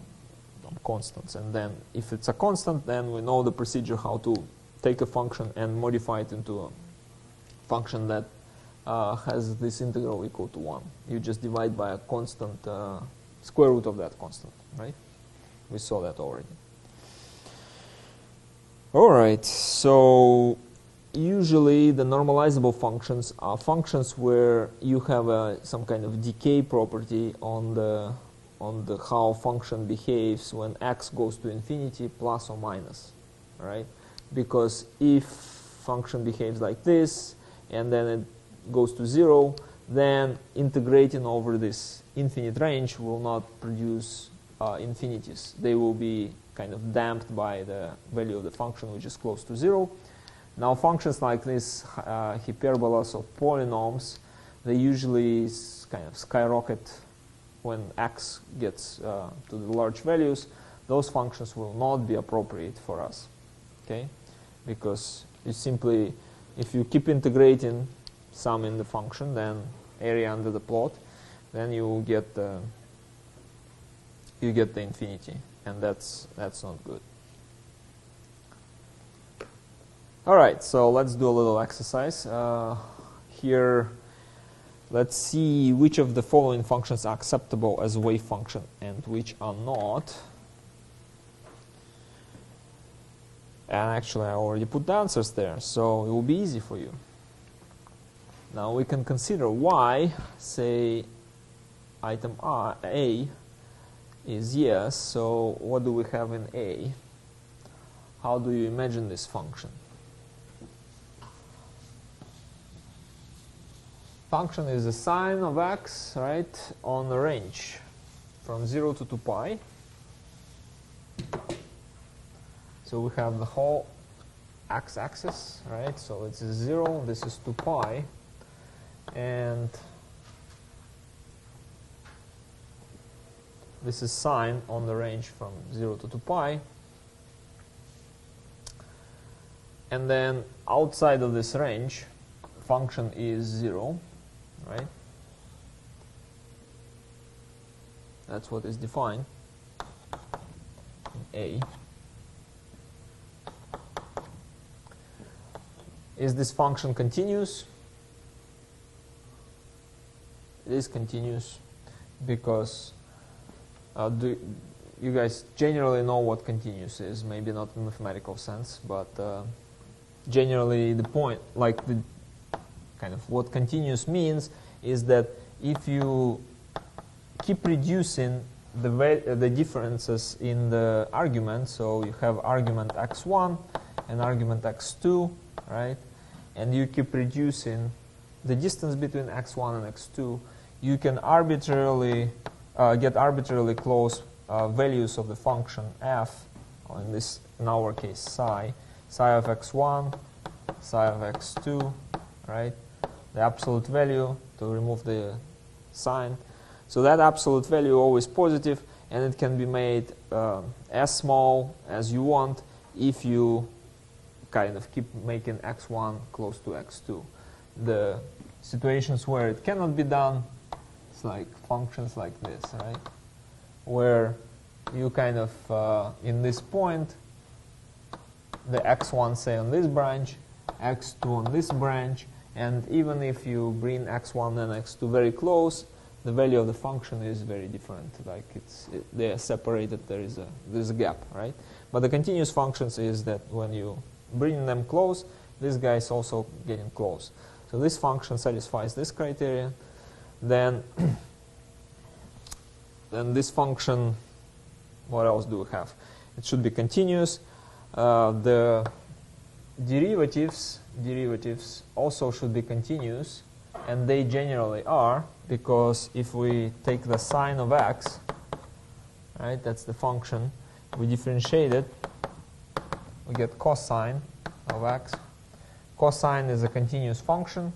Speaker 1: constants, and then if it's a constant, then we know the procedure how to take a function and modify it into a function that has this integral equal to 1. You just divide by a constant, square root of that constant, right? We saw that already. All right, so usually the normalizable functions are functions where you have some kind of decay property on the how function behaves when x goes to infinity plus or minus, right? Because if function behaves like this and then it goes to 0, then integrating over this infinite range will not produce infinities. They will be kind of damped by the value of the function, which is close to 0. Now, functions like this, hyperbolas or polynomials, they usually kind of skyrocket when x gets to the large values. Those functions will not be appropriate for us, okay? Because you simply, if you keep integrating some in the function, then area under the plot, then you get the infinity, and that's not good. All right, so let's do a little exercise. Here, let's see which of the following functions are acceptable as a wave function and which are not. And actually, I already put the answers there, so it will be easy for you. Now we can consider why, say, item A is yes. So what do we have in A? How do you imagine this function? Function is the sine of x, right, on the range from 0 to 2 pi. So we have the whole x-axis, right? So it's 0, this is 2 pi. And this is sine on the range from 0 to 2 pi. And then outside of this range, function is 0, right? That's what is defined in A. Is this function continuous? It is continuous because you guys generally know what continuous is, maybe not in mathematical sense, but generally the point, like the kind of what continuous means is that if you keep reducing the differences in the argument, so you have argument x1 and argument x2, right? And you keep reducing the distance between x1 and x2, you can arbitrarily get arbitrarily close values of the function f, or in our case psi of x1, psi of x2, right? The absolute value to remove the sign. So that absolute value always positive, and it can be made as small as you want if you kind of keep making x1 close to x2. The situations where it cannot be done, it's like functions like this, right? Where you kind of, in this point, the x1 say on this branch, x2 on this branch, and even if you bring x1 and x2 very close, the value of the function is very different. Like they are separated. There's a gap, right? But the continuous functions is that when you bring them close, this guy is also getting close. So this function satisfies this criterion. Then this function, what else do we have? It should be continuous. The derivatives also should be continuous, and they generally are, because if we take the sine of x, right, that's the function, we differentiate it, we get cosine of x. Cosine is a continuous function.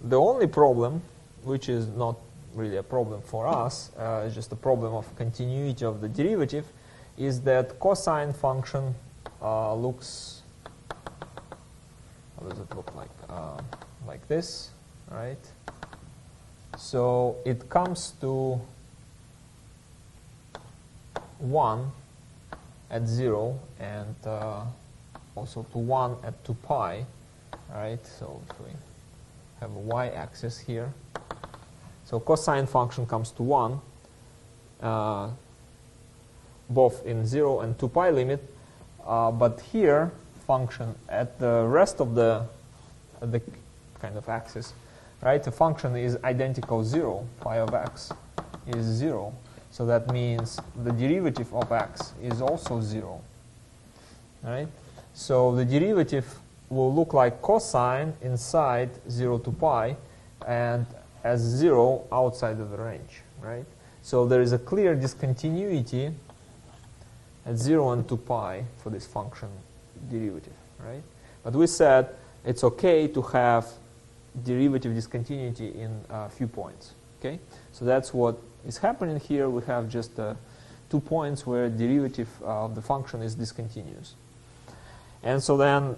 Speaker 1: The only problem, which is not really a problem for us, it's just a problem of continuity of the derivative, is that cosine function looks, how does it look like this, right? So it comes to 1 at 0 and also to 1 at 2 pi, right? So if we have a y-axis here, so cosine function comes to 1, both in 0 and 2 pi limit, but here function at the rest of the kind of axis, right? The function is identical 0, phi of x is 0. So that means the derivative of x is also 0, right? So the derivative will look like cosine inside 0 to pi and as 0 outside of the range, right? So there is a clear discontinuity at 0 and 2 pi for this function derivative, right? But we said it's okay to have derivative discontinuity in a few points, okay? So that's what is happening here. We have just 2 points where derivative of the function is discontinuous. And so then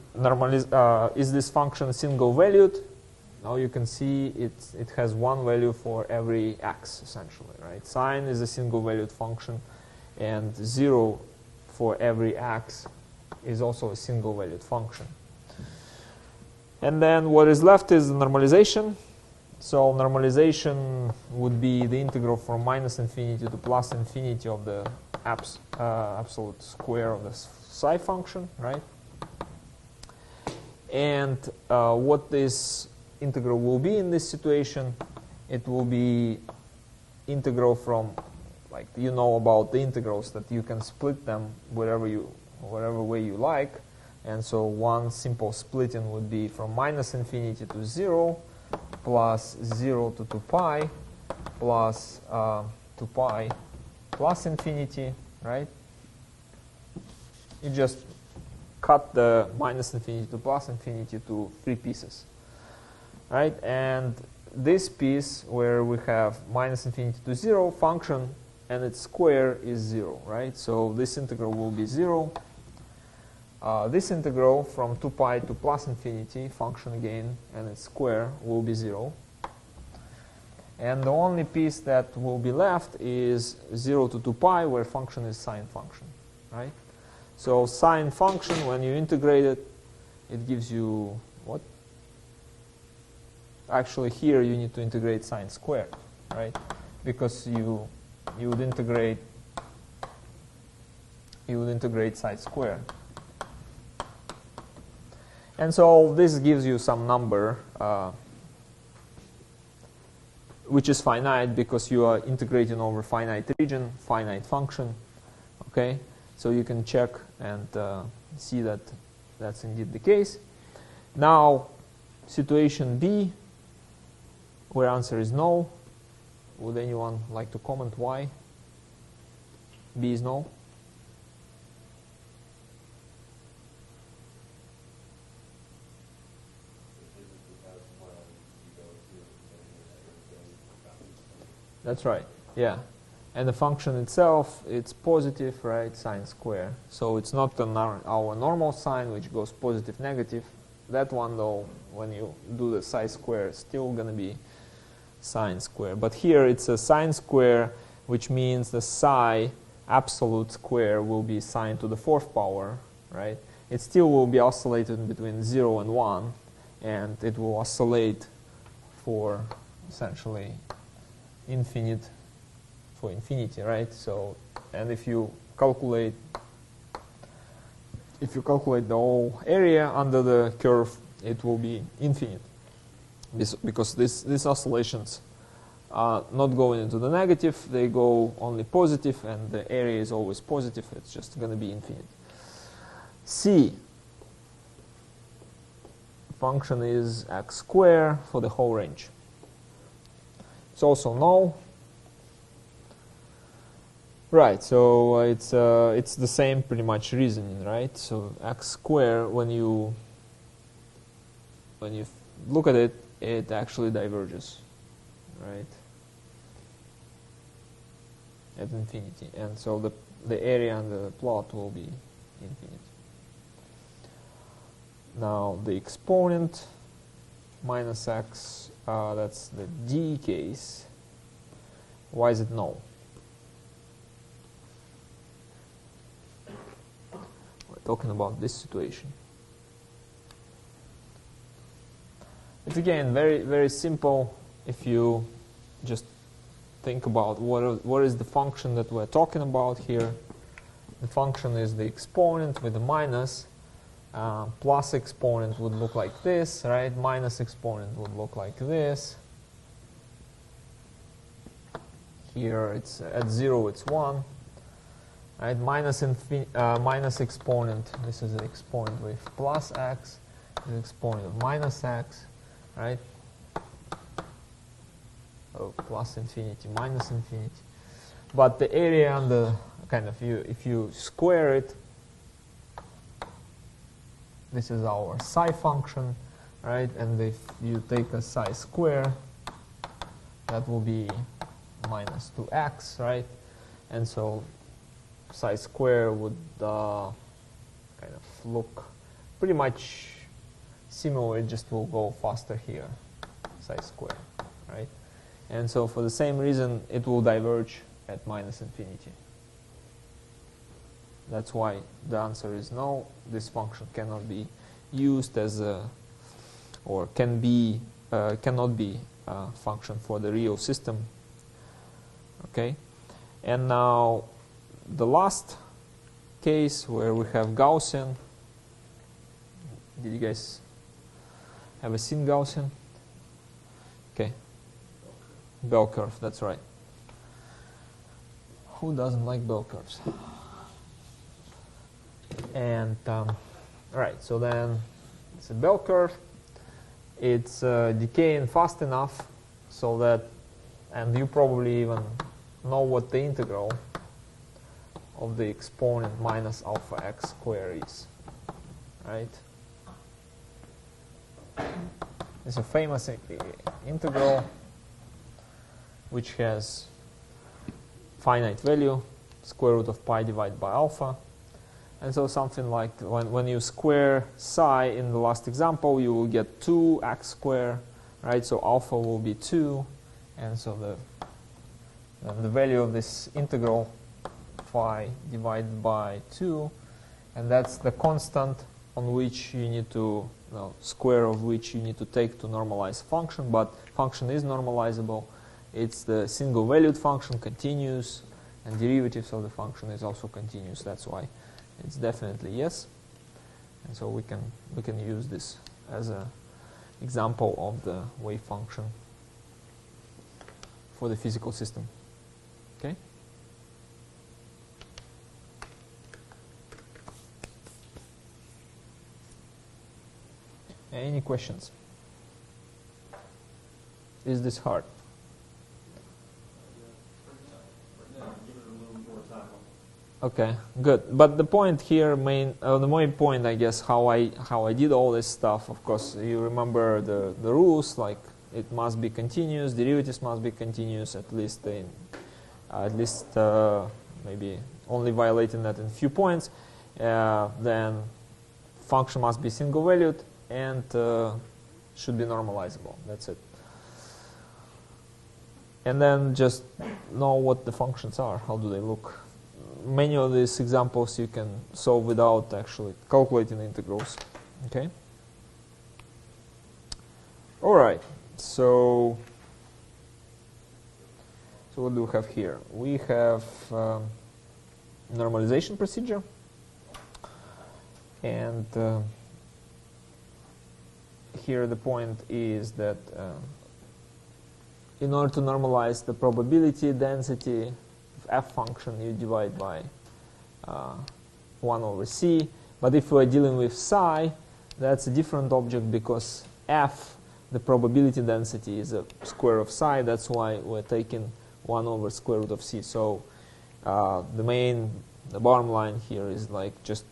Speaker 1: is this function single valued? Now you can see it has one value for every x, essentially, right? Sine is a single valued function, and 0 for every x is also a single valued function. And then what is left is the normalization. So normalization would be the integral from minus infinity to plus infinity of the absolute square of the psi function, right? And what this integral will be in this situation, it will be integral from, like, you know about the integrals that you can split them whatever way you like. And so one simple splitting would be from minus infinity to 0 plus 0 to 2 pi plus 2 pi plus infinity, right? You just cut the minus infinity to plus infinity to 3 pieces, right? And this piece where we have minus infinity to 0 function and its square is 0, right? So this integral will be 0. this integral from 2 pi to plus infinity function again, and its square will be 0. And the only piece that will be left is 0 to 2 pi, where function is sine function, right? So sine function, when you integrate it, it gives you what? Actually, here you need to integrate sine squared, right? Because you would integrate sine squared. And so this gives you some number which is finite because you are integrating over finite region, finite function. Okay, so you can check and see that that's indeed the case. Now, situation B, where answer is no. Would anyone like to comment why? B is no. That's right, yeah. And the function itself, it's positive, right, sine square. So it's not our normal sign, which goes positive, negative. That one, though, when you do the psi square, it's still going to be sine square. But here it's a sine square, which means the psi absolute square will be sine to the 4th power, right? It still will be oscillating between 0 and 1, and it will oscillate for essentially infinite, for infinity, right? So, and if you calculate the whole area under the curve, it will be infinite, because these oscillations are not going into the negative, they go only positive, and the area is always positive. It's just going to be infinite. C, function is x squared for the whole range. It's also no. Right, so it's the same pretty much reasoning, right? So x squared, when you look at it, it actually diverges, right, at infinity, and so the area under the plot will be infinite. Now the exponent minus x, that's the D case. Why is it no? We're talking about this situation. It's again very, very simple if you just think about what is the function that we're talking about here. The function is the exponent with a minus. Plus exponent would look like this, right? Minus exponent would look like this. Here it's at 0, it's 1. Right? Minus exponent, this is an exponent with plus x, this is exponent of minus x, right? Oh, plus infinity, minus infinity. But the area under kind of if you square it, this is our psi function, right? And if you take a psi square, that will be minus 2x, right? And so psi square would kind of look pretty much similar. It just will go faster here, psi square, right? And so for the same reason, it will diverge at minus infinity. That's why the answer is no. This function cannot be used as a, or cannot be a function for the real system. Okay, and now the last case where we have Gaussian. Did you guys ever seen Gaussian? Okay, bell curve. That's right. Who doesn't like bell curves? And right, so then it's a bell curve. It's decaying fast enough so that, and you probably even know what the integral of the exponent minus alpha x squared is, right? It's a famous integral which has finite value, square root of pi divided by alpha. And so something like when you square psi in the last example, you will get 2x squared, right? So alpha will be 2, and so the value of this integral phi divided by 2, and that's the constant on which you need to, square of which you need to take to normalize function, but function is normalizable. It's the single valued function, continuous, and derivatives of the function is also continuous. That's why it's definitely yes. And so we can use this as an example of the wave function for the physical system. Okay? Any questions? Is this hard? Okay, good. But the point here, the main point, I guess, how I did all this stuff. Of course, you remember the rules, like it must be continuous, derivatives must be continuous, at least maybe only violating that in a few points. Then function must be single valued and should be normalizable. That's it. And then just know what the functions are. How do they look? Many of these examples you can solve without actually calculating integrals. Okay. All right. So what do we have here? We have normalization procedure, and here the point is that in order to normalize the probability density of f function, you divide by 1 over c. But if we're dealing with psi, that's a different object because f, the probability density, is a square of psi. That's why we're taking 1 over square root of c. So the bottom line here is like just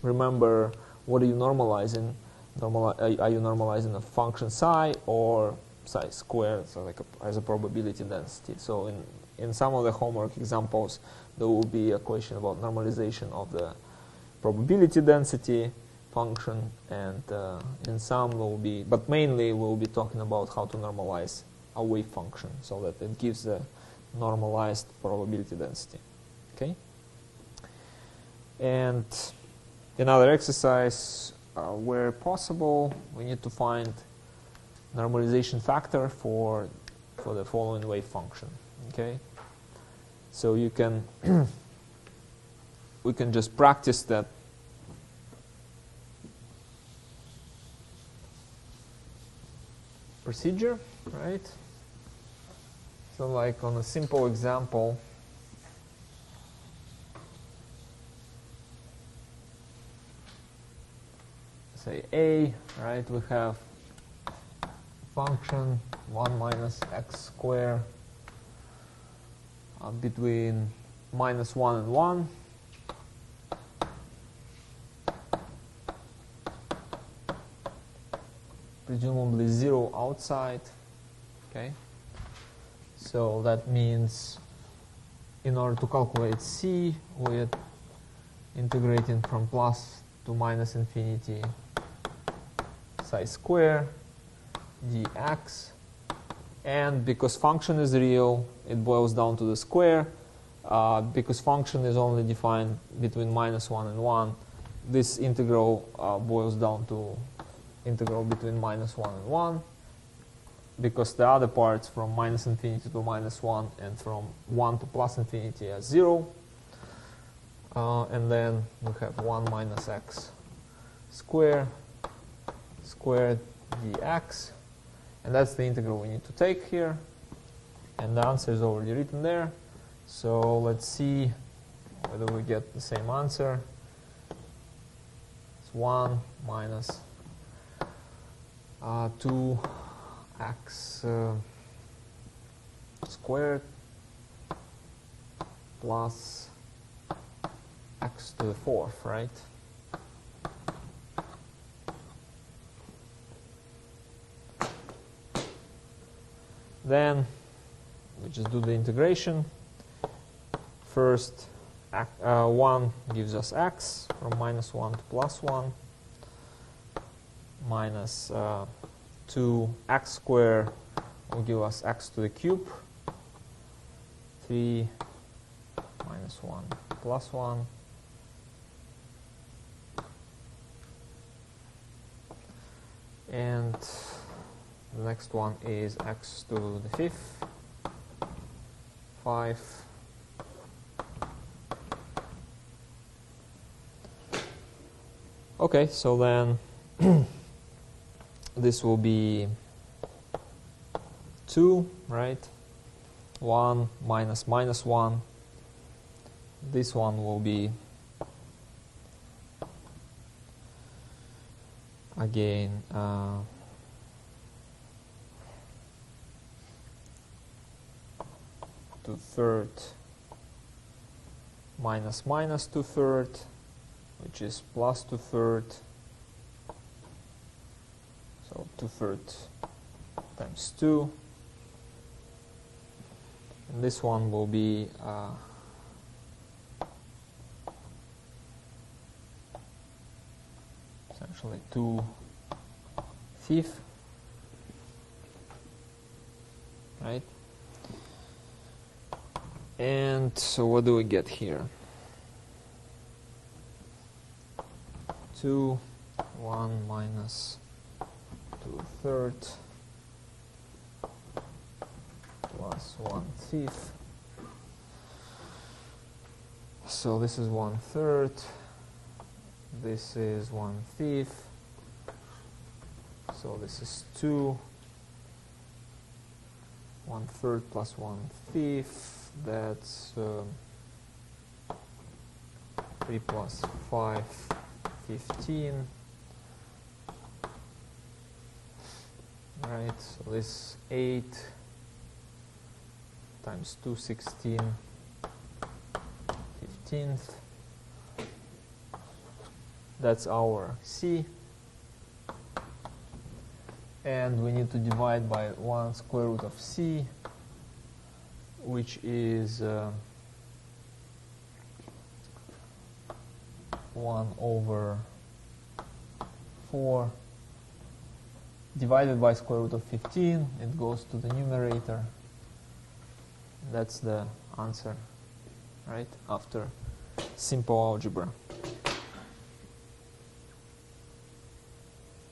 Speaker 1: remember what are you normalizing. Are you normalizing a function psi or psi squared, so like as a probability density? So in some of the homework examples, there will be a question about normalization of the probability density function, and in some will be, but mainly we'll be talking about how to normalize a wave function so that it gives a normalized probability density. Okay. And another exercise, where possible, we need to find normalization factor for the following wave function. Okay, so you can we can just practice that. Procedure, right? So like on a simple example, say A, right, we have function 1 minus x squared between minus 1 and 1. Presumably 0 outside. Okay. So that means in order to calculate c, we're integrating from plus to minus infinity psi square dx, and because function is real, it boils down to the square. Because function is only defined between minus 1 and 1, this integral boils down to integral between minus 1 and 1, because the other parts from minus infinity to minus 1 and from 1 to plus infinity are 0. And then we have 1 minus x squared dx, and that's the integral we need to take here, and the answer is already written there. So let's see whether we get the same answer. It's 1 minus 2x squared plus x to the 4th, right? Then we just do the integration. First, 1 gives us x, from -1 to +1, minus 2x squared will give us x to the cube, 3 minus 1 plus 1, and the next one is x to the 5th, 5. Okay, so then this will be 2, right? 1 minus minus 1. This one will be again 2/3 minus minus 2/3, which is plus 2/3. So 2/3 times 2. And this one will be essentially 2/5, right? And so what do we get here? 2, 1 minus 2/3 plus 1/5. So this is 1/3. This is 1/5. So this is 2. 1/3 plus 1/5. That's 3 plus 5, 15. Right, so this 8 times 2, 16, 15th. That's our C. And we need to divide by 1 square root of C, which is 1/4 divided by square root of 15. It goes to the numerator. That's the answer, right, after simple algebra.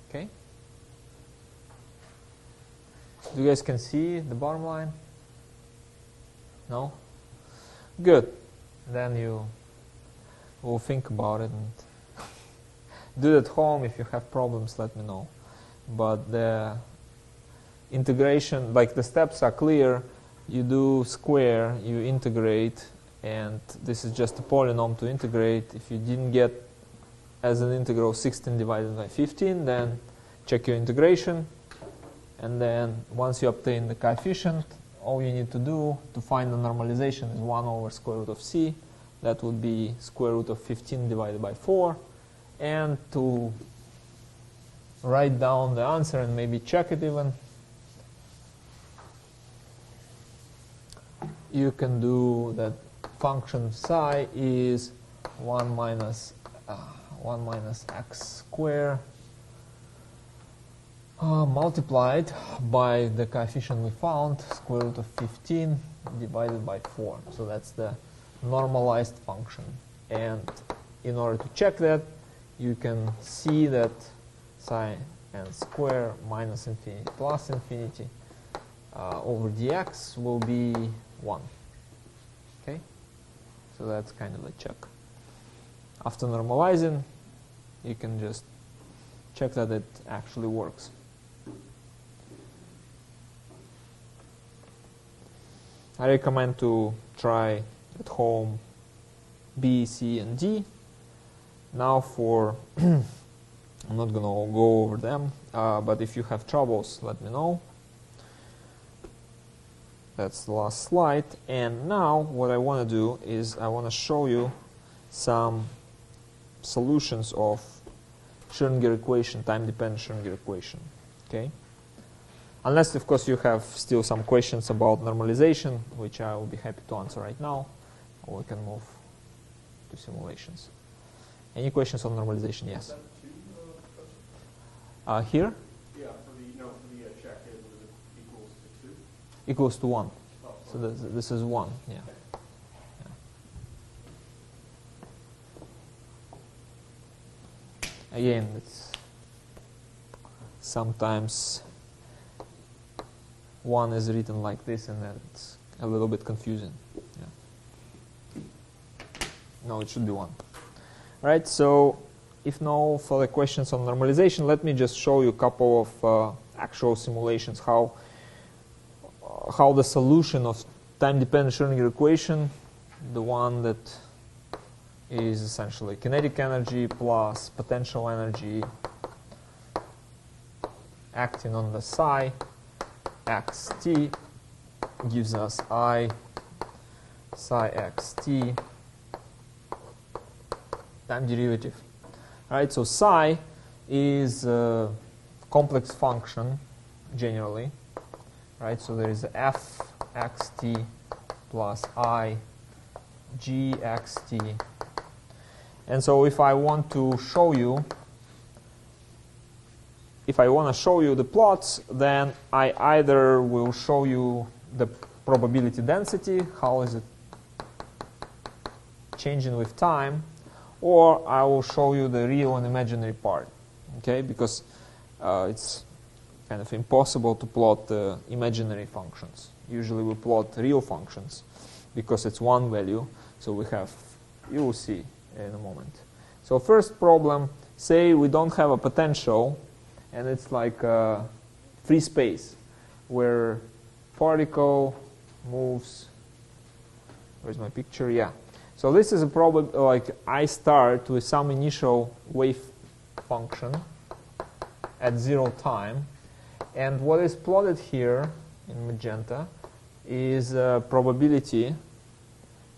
Speaker 1: Okay? You guys can see the bottom line? No? Good. Then you will think about it and do it at home. If you have problems, let me know. But the integration, like the steps are clear. You do square, you integrate, and this is just a polynomial to integrate. If you didn't get as an integral 16 divided by 15, then check your integration. And then once you obtain the coefficient, all you need to do to find the normalization is 1 over square root of C. That would be square root of 15 divided by 4. And to write down the answer and maybe check it even, you can do that function psi is 1 minus x squared multiplied by the coefficient we found, square root of 15 divided by 4. So that's the normalized function. And in order to check that, you can see that psi n squared minus infinity plus infinity over dx will be 1. Okay? So that's kind of a check. After normalizing, you can just check that it actually works. I recommend to try at home B, C, and D. Now for, I'm not going to go over them, but if you have troubles, let me know. That's the last slide. And now what I want to do is I want to show you some solutions of Schrödinger equation, time-dependent Schrödinger equation. Okay? Unless, of course, you have still some questions about normalization, which I will be happy to answer right now, or we can move two simulations. Any questions on normalization? Yes.
Speaker 2: Is that two,
Speaker 1: Here?
Speaker 2: yeah, for the check, it was equals to 2?
Speaker 1: Equals to 1.
Speaker 2: Oh,
Speaker 1: So this is 1, yeah. Again, it's sometimes 1 is written like this, and then it's a little bit confusing. Yeah. No, it should be 1. Right, so if no further questions on normalization, let me just show you a couple of actual simulations, how the solution of time-dependent Schrödinger equation, the one that is essentially kinetic energy plus potential energy acting on the psi xt gives us I psi xt time derivative. Right, so psi is a complex function generally. Right, so there is f xt plus I g xt. And so if I want to show you, if I want to show you the plots, then I either will show you the probability density, how is it changing with time, or I will show you the real and imaginary part, okay? Because it's kind of impossible to plot the imaginary functions. Usually we plot real functions because it's one value, so we have, you will see in a moment. So first problem, say we don't have a potential, and it's like a free space where particle moves. Where's my picture? Yeah. So this is a problem, like I start with some initial wave function at 0 time, and what is plotted here in magenta is probability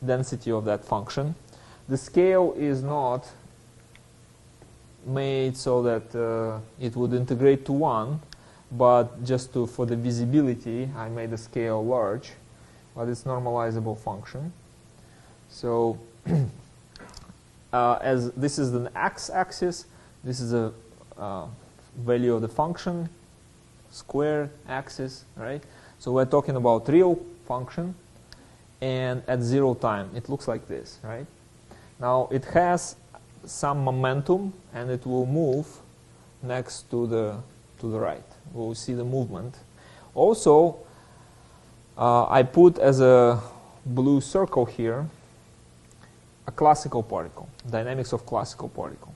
Speaker 1: density of that function. The scale is not made so that it would integrate to 1, but just for the visibility, I made the scale large, but it's normalizable function. So as this is the x-axis, this is a value of the function, squared axis, right? So we're talking about real function, and at 0 time, it looks like this, right? Now it has some momentum, and it will move next to the right. We'll see the movement. Also, I put as a blue circle here a classical particle, dynamics of classical particle.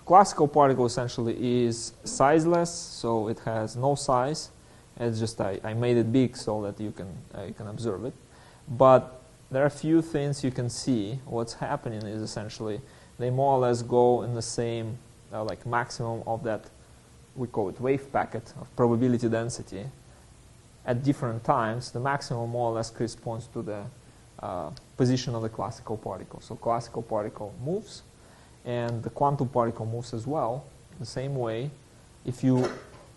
Speaker 1: Classical particle essentially is sizeless, so it has no size. It's just I made it big so that you can observe it. But there are a few things you can see. What's happening is essentially they more or less go in the same like maximum of that, we call it wave packet of probability density at different times. The maximum more or less corresponds to the position of the classical particle. So classical particle moves, and the quantum particle moves as well the same way. If you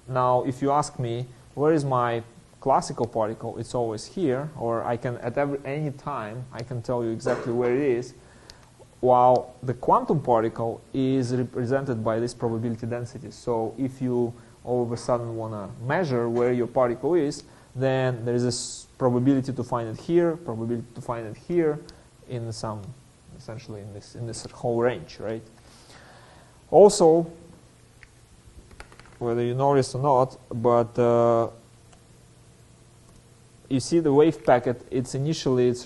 Speaker 1: ask me where is my classical particle, it's always here, or I can at any time I can tell you exactly where it is, while the quantum particle is represented by this probability density. So if you all of a sudden want to measure where your particle is, then there is this probability to find it here, probability to find it here, in some, essentially in this whole range, right? Also, whether you notice or not, but you see the wave packet, it's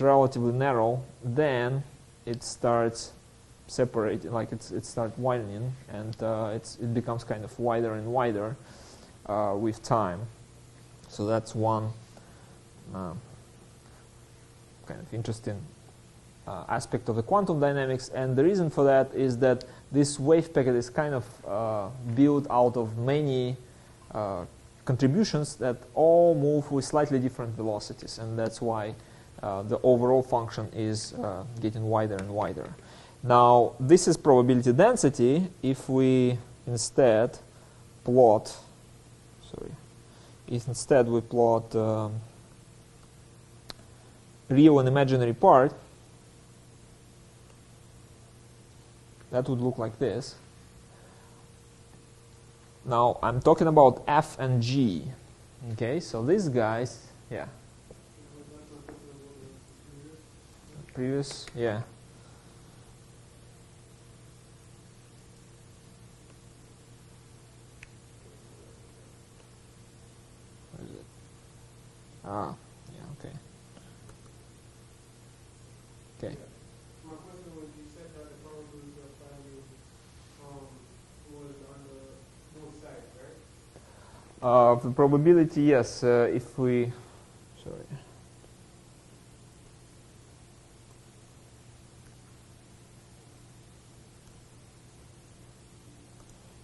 Speaker 1: relatively narrow, then it starts separating, like it starts widening, and it becomes kind of wider and wider with time. So that's one kind of interesting aspect of the quantum dynamics, and the reason for that is that this wave packet is kind of built out of many contributions that all move with slightly different velocities, and that's why the overall function is getting wider and wider. Now, this is probability density. If we instead plot, we plot real and imaginary part, that would look like this. Now I'm talking about F and G. Okay, so these guys, yeah. Previous, yeah. Where is it? Ah, yeah, okay. Okay.
Speaker 2: My question was, you said that the probability of finding was on the both sides, right?
Speaker 1: The probability, yes, if we, sorry.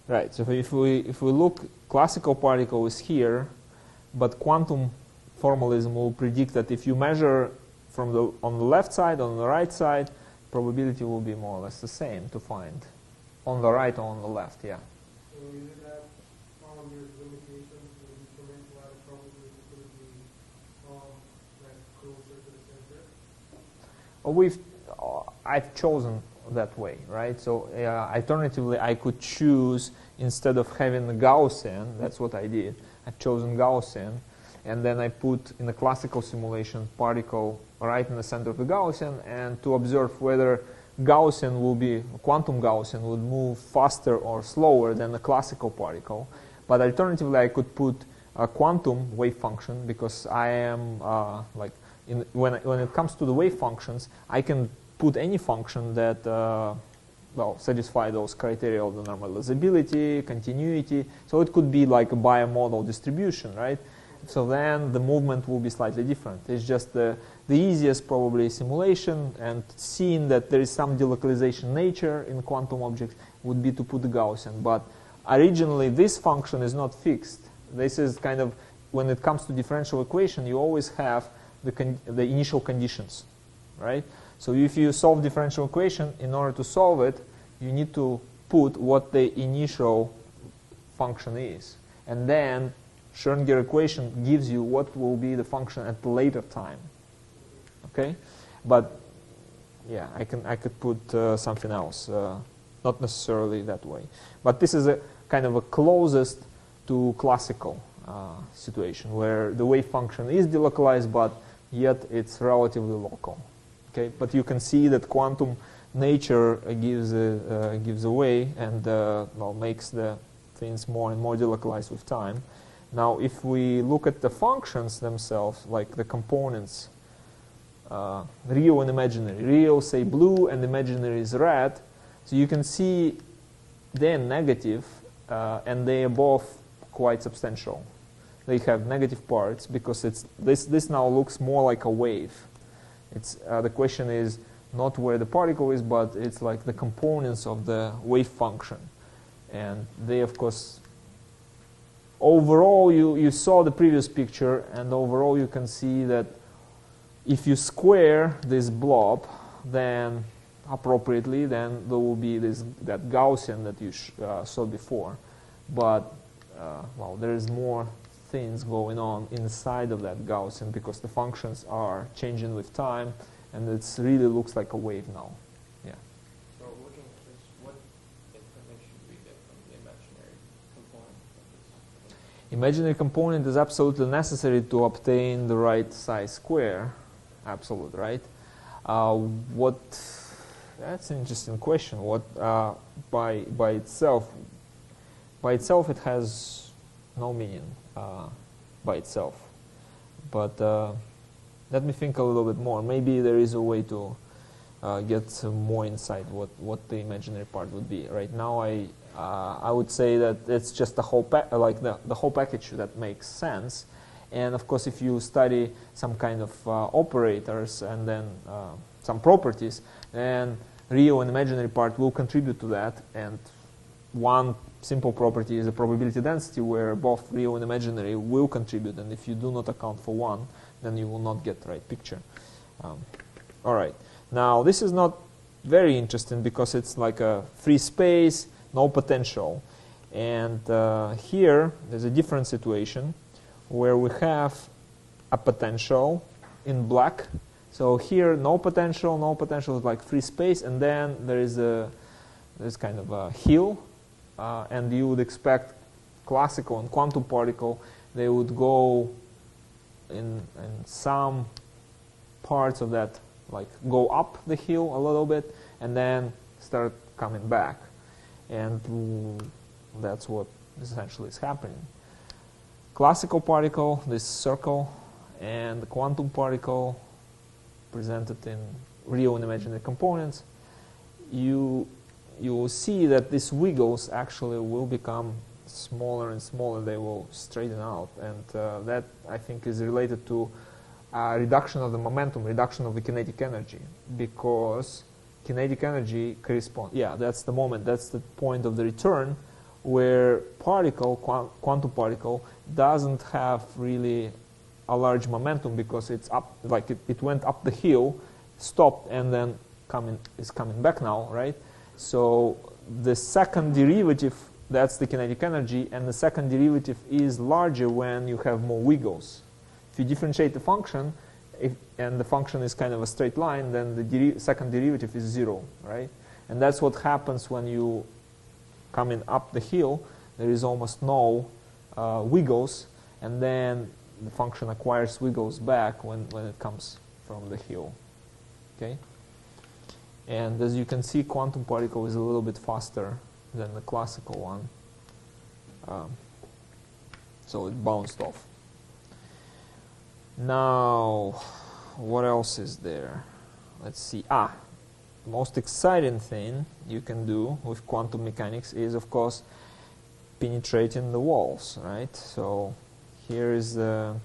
Speaker 1: Right, so if we look, classical particle is here, but quantum formalism will predict that if you measure from on the left side, on the right side, probability will be more or less the same to find. On the right or on the left, yeah.
Speaker 2: So is it that there's limitations in the determine why the probability could be like closer to the center?
Speaker 1: I've chosen that way, right? So alternatively, I could choose, instead of having the Gaussian, that's what I did, I've chosen Gaussian, and then I put in the classical simulation particle right in the center of the Gaussian, and to observe whether Gaussian will be, quantum Gaussian would move faster or slower than the classical particle. But alternatively, I could put a quantum wave function, because I am when it comes to the wave functions, I can put any function that satisfy those criteria of the normalizability, continuity. So it could be like a bimodal distribution, right? So then the movement will be slightly different. It's just the easiest probably simulation, and seeing that there is some delocalization nature in quantum objects would be to put the Gaussian. But originally this function is not fixed. This is kind of, when it comes to differential equation, you always have the initial conditions, right? So if you solve differential equation, in order to solve it, you need to put what the initial function is. And then Schrödinger equation gives you what will be the function at the later time. Okay? But yeah, I could put something else, not necessarily that way. But this is a kind of a closest to classical situation, where the wave function is delocalized, but yet it's relatively local. Okay, but you can see that quantum nature gives away and makes the things more and more delocalized with time. Now, if we look at the functions themselves, like the components, real and imaginary. Real, say, blue, and imaginary is red. So you can see they're negative, and they are both quite substantial. They have negative parts because this now looks more like a wave. The question is not where the particle is, but it's like the components of the wave function. And they, of course, overall, you saw the previous picture, and overall you can see that if you square this blob, then appropriately, then there will be that Gaussian that you saw before. But, there is more things going on inside of that Gaussian, because the functions are changing with time, and it really looks like a wave now. Yeah.
Speaker 3: So looking at this, what information do we get from the imaginary component of this?
Speaker 1: Imaginary component is absolutely necessary to obtain the right size square. Absolute, right? That's an interesting question. What by itself it has no meaning by itself. But let me think a little bit more. Maybe there is a way to get some more insight what the imaginary part would be. Right now, I would say that it's just the whole the whole package that makes sense. And of course, if you study some kind of operators and then some properties, then real and imaginary part will contribute to that. And one simple property is the probability density, where both real and imaginary will contribute. And if you do not account for one, then you will not get the right picture. All right. Now, this is not very interesting because it's like a free space, no potential. And here, there's a different situation where we have a potential in black. So here, no potential is like free space, and then there is this kind of a hill, and you would expect classical and quantum particle, they would go in some parts of that, like go up the hill a little bit and then start coming back. And that's what essentially is happening. Classical particle, this circle, and the quantum particle presented in real and imaginary components, you will see that these wiggles actually will become smaller and smaller. They will straighten out, and that I think is related to reduction of the momentum, reduction of the kinetic energy, because kinetic energy corresponds, that's the moment, that's the point of the return where quantum particle doesn't have really a large momentum because it's up, like it went up the hill, stopped, and then is coming back now, right? So the second derivative, that's the kinetic energy, and the second derivative is larger when you have more wiggles. If you differentiate the function, and the function is kind of a straight line, then the second derivative is 0, right? And that's what happens when you coming up the hill. There is almost no wiggles, and then the function acquires wiggles back when it comes from the hill. Okay? And as you can see, quantum particle is a little bit faster than the classical one. So it bounced off. Now, what else is there? Let's see. The most exciting thing you can do with quantum mechanics is, of course, penetrating the walls, right? So here is the...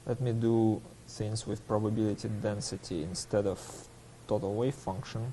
Speaker 1: let me do things with probability density instead of total wave function.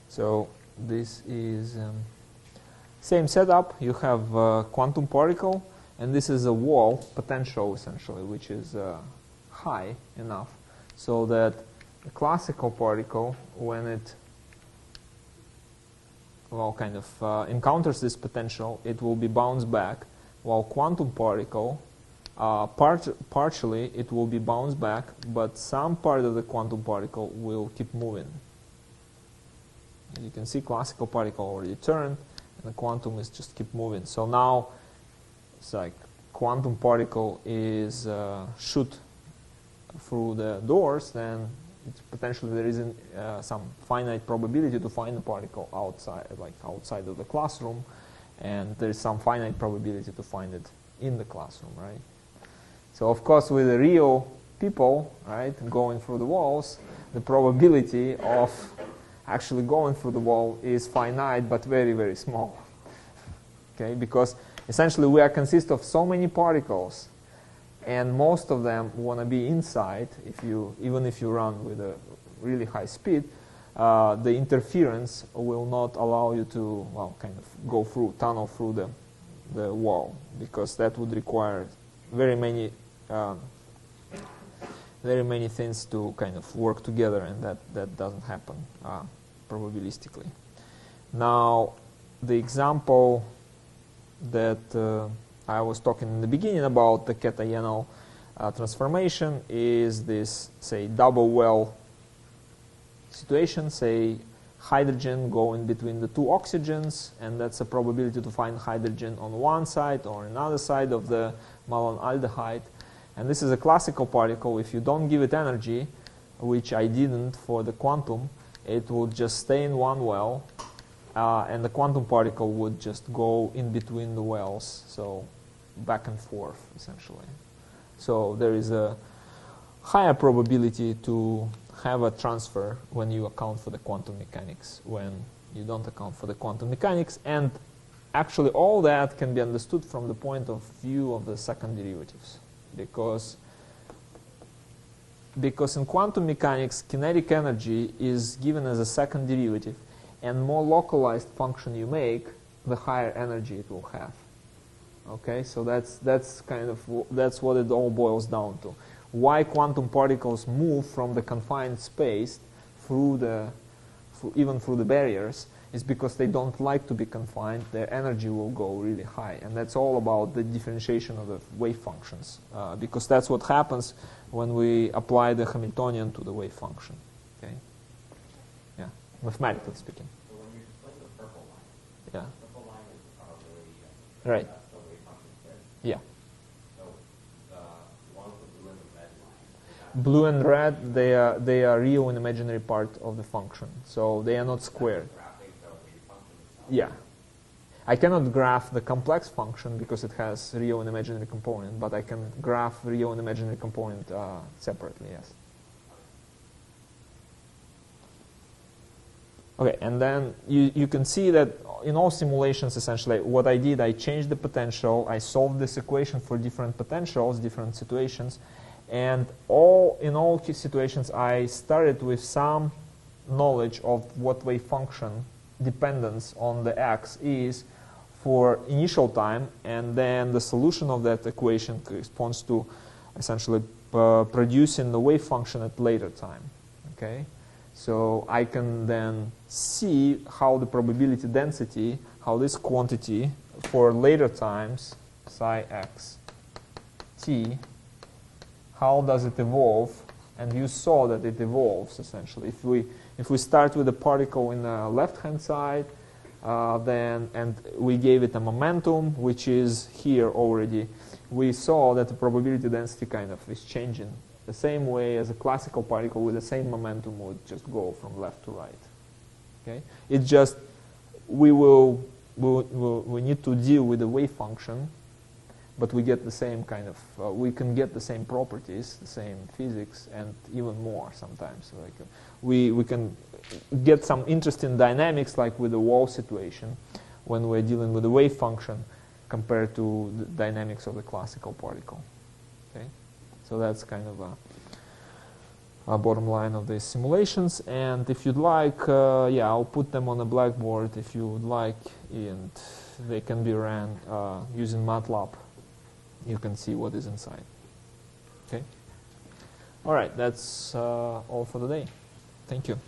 Speaker 1: So this is same setup. You have quantum particle, and this is a wall potential essentially, which is high enough so that the classical particle, when it encounters this potential, it will be bounced back, while quantum particle partially it will be bounced back, but some part of the quantum particle will keep moving. You can see classical particle already turned, and the quantum is just keep moving. So now it's like quantum particle is shoot through the doors, then it's potentially there isn't some finite probability to find the particle outside, like outside of the classroom, and there is some finite probability to find it in the classroom, right? So of course, with the real people, right, going through the walls, the probability of actually going through the wall is finite but very, very small. Okay, because essentially we are consist of so many particles, and most of them want to be inside. Even if you run with a really high speed, the interference will not allow you to tunnel through the wall, because that would require very many things to kind of work together, and that doesn't happen probabilistically. Now, the example that I was talking in the beginning about, the cation transformation, is this, say, double well situation, say hydrogen going between the two oxygens, and that's a probability to find hydrogen on one side or another side of the malonaldehyde. And this is a classical particle. If you don't give it energy, which I didn't for the quantum, it would just stay in one well, and the quantum particle would just go in between the wells, so back and forth, essentially. So there is a higher probability to have a transfer when you account for the quantum mechanics, when you don't account for the quantum mechanics. And actually all that can be understood from the point of view of the second derivatives, because in quantum mechanics, kinetic energy is given as a second derivative, and more localized function you make, the higher energy it will have. Okay, so that's what it all boils down to. Why quantum particles move from the confined space even through the barriers is because they don't like to be confined. Their energy will go really high, and that's all about the differentiation of the wave functions, because that's what happens when we apply the Hamiltonian to the wave function. Okay, yeah, mathematically speaking.
Speaker 5: So when you split the purple line,
Speaker 1: Yeah.
Speaker 5: the purple line is probably
Speaker 1: Right.
Speaker 5: The wave function there.
Speaker 1: Yeah.
Speaker 5: So the one with the blue and the red line. Is that
Speaker 1: Blue and red, they are real and imaginary part of the function, so they are not squared.
Speaker 5: graphing the wave function itself?
Speaker 1: Yeah. I cannot graph the complex function because it has real and imaginary component, but I can graph real and imaginary component separately, yes. Okay, and then you can see that in all simulations, essentially, what I did, I changed the potential, I solved this equation for different potentials, different situations, and in all situations, I started with some knowledge of what wave function dependence on the x is for initial time, and then the solution of that equation corresponds to essentially producing the wave function at later time. Okay, so I can then see how the probability density, how this quantity for later times, psi x t, how does it evolve? And you saw that it evolves essentially. If we start with a particle in the left-hand side, and we gave it a momentum, which is here already, we saw that the probability density kind of is changing the same way as a classical particle with the same momentum would just go from left to right. Okay, it's just we need to deal with the wave function, but we get the same kind of we can get the same properties, the same physics, and even more sometimes. Like we can get some interesting dynamics, like with the wall situation, when we're dealing with the wave function compared to the dynamics of the classical particle. Okay, so that's kind of a bottom line of these simulations. And if you'd like, yeah, I'll put them on the blackboard if you would like, and they can be ran using MATLAB. You can see what is inside. Okay. All right, that's all for the day. Thank you.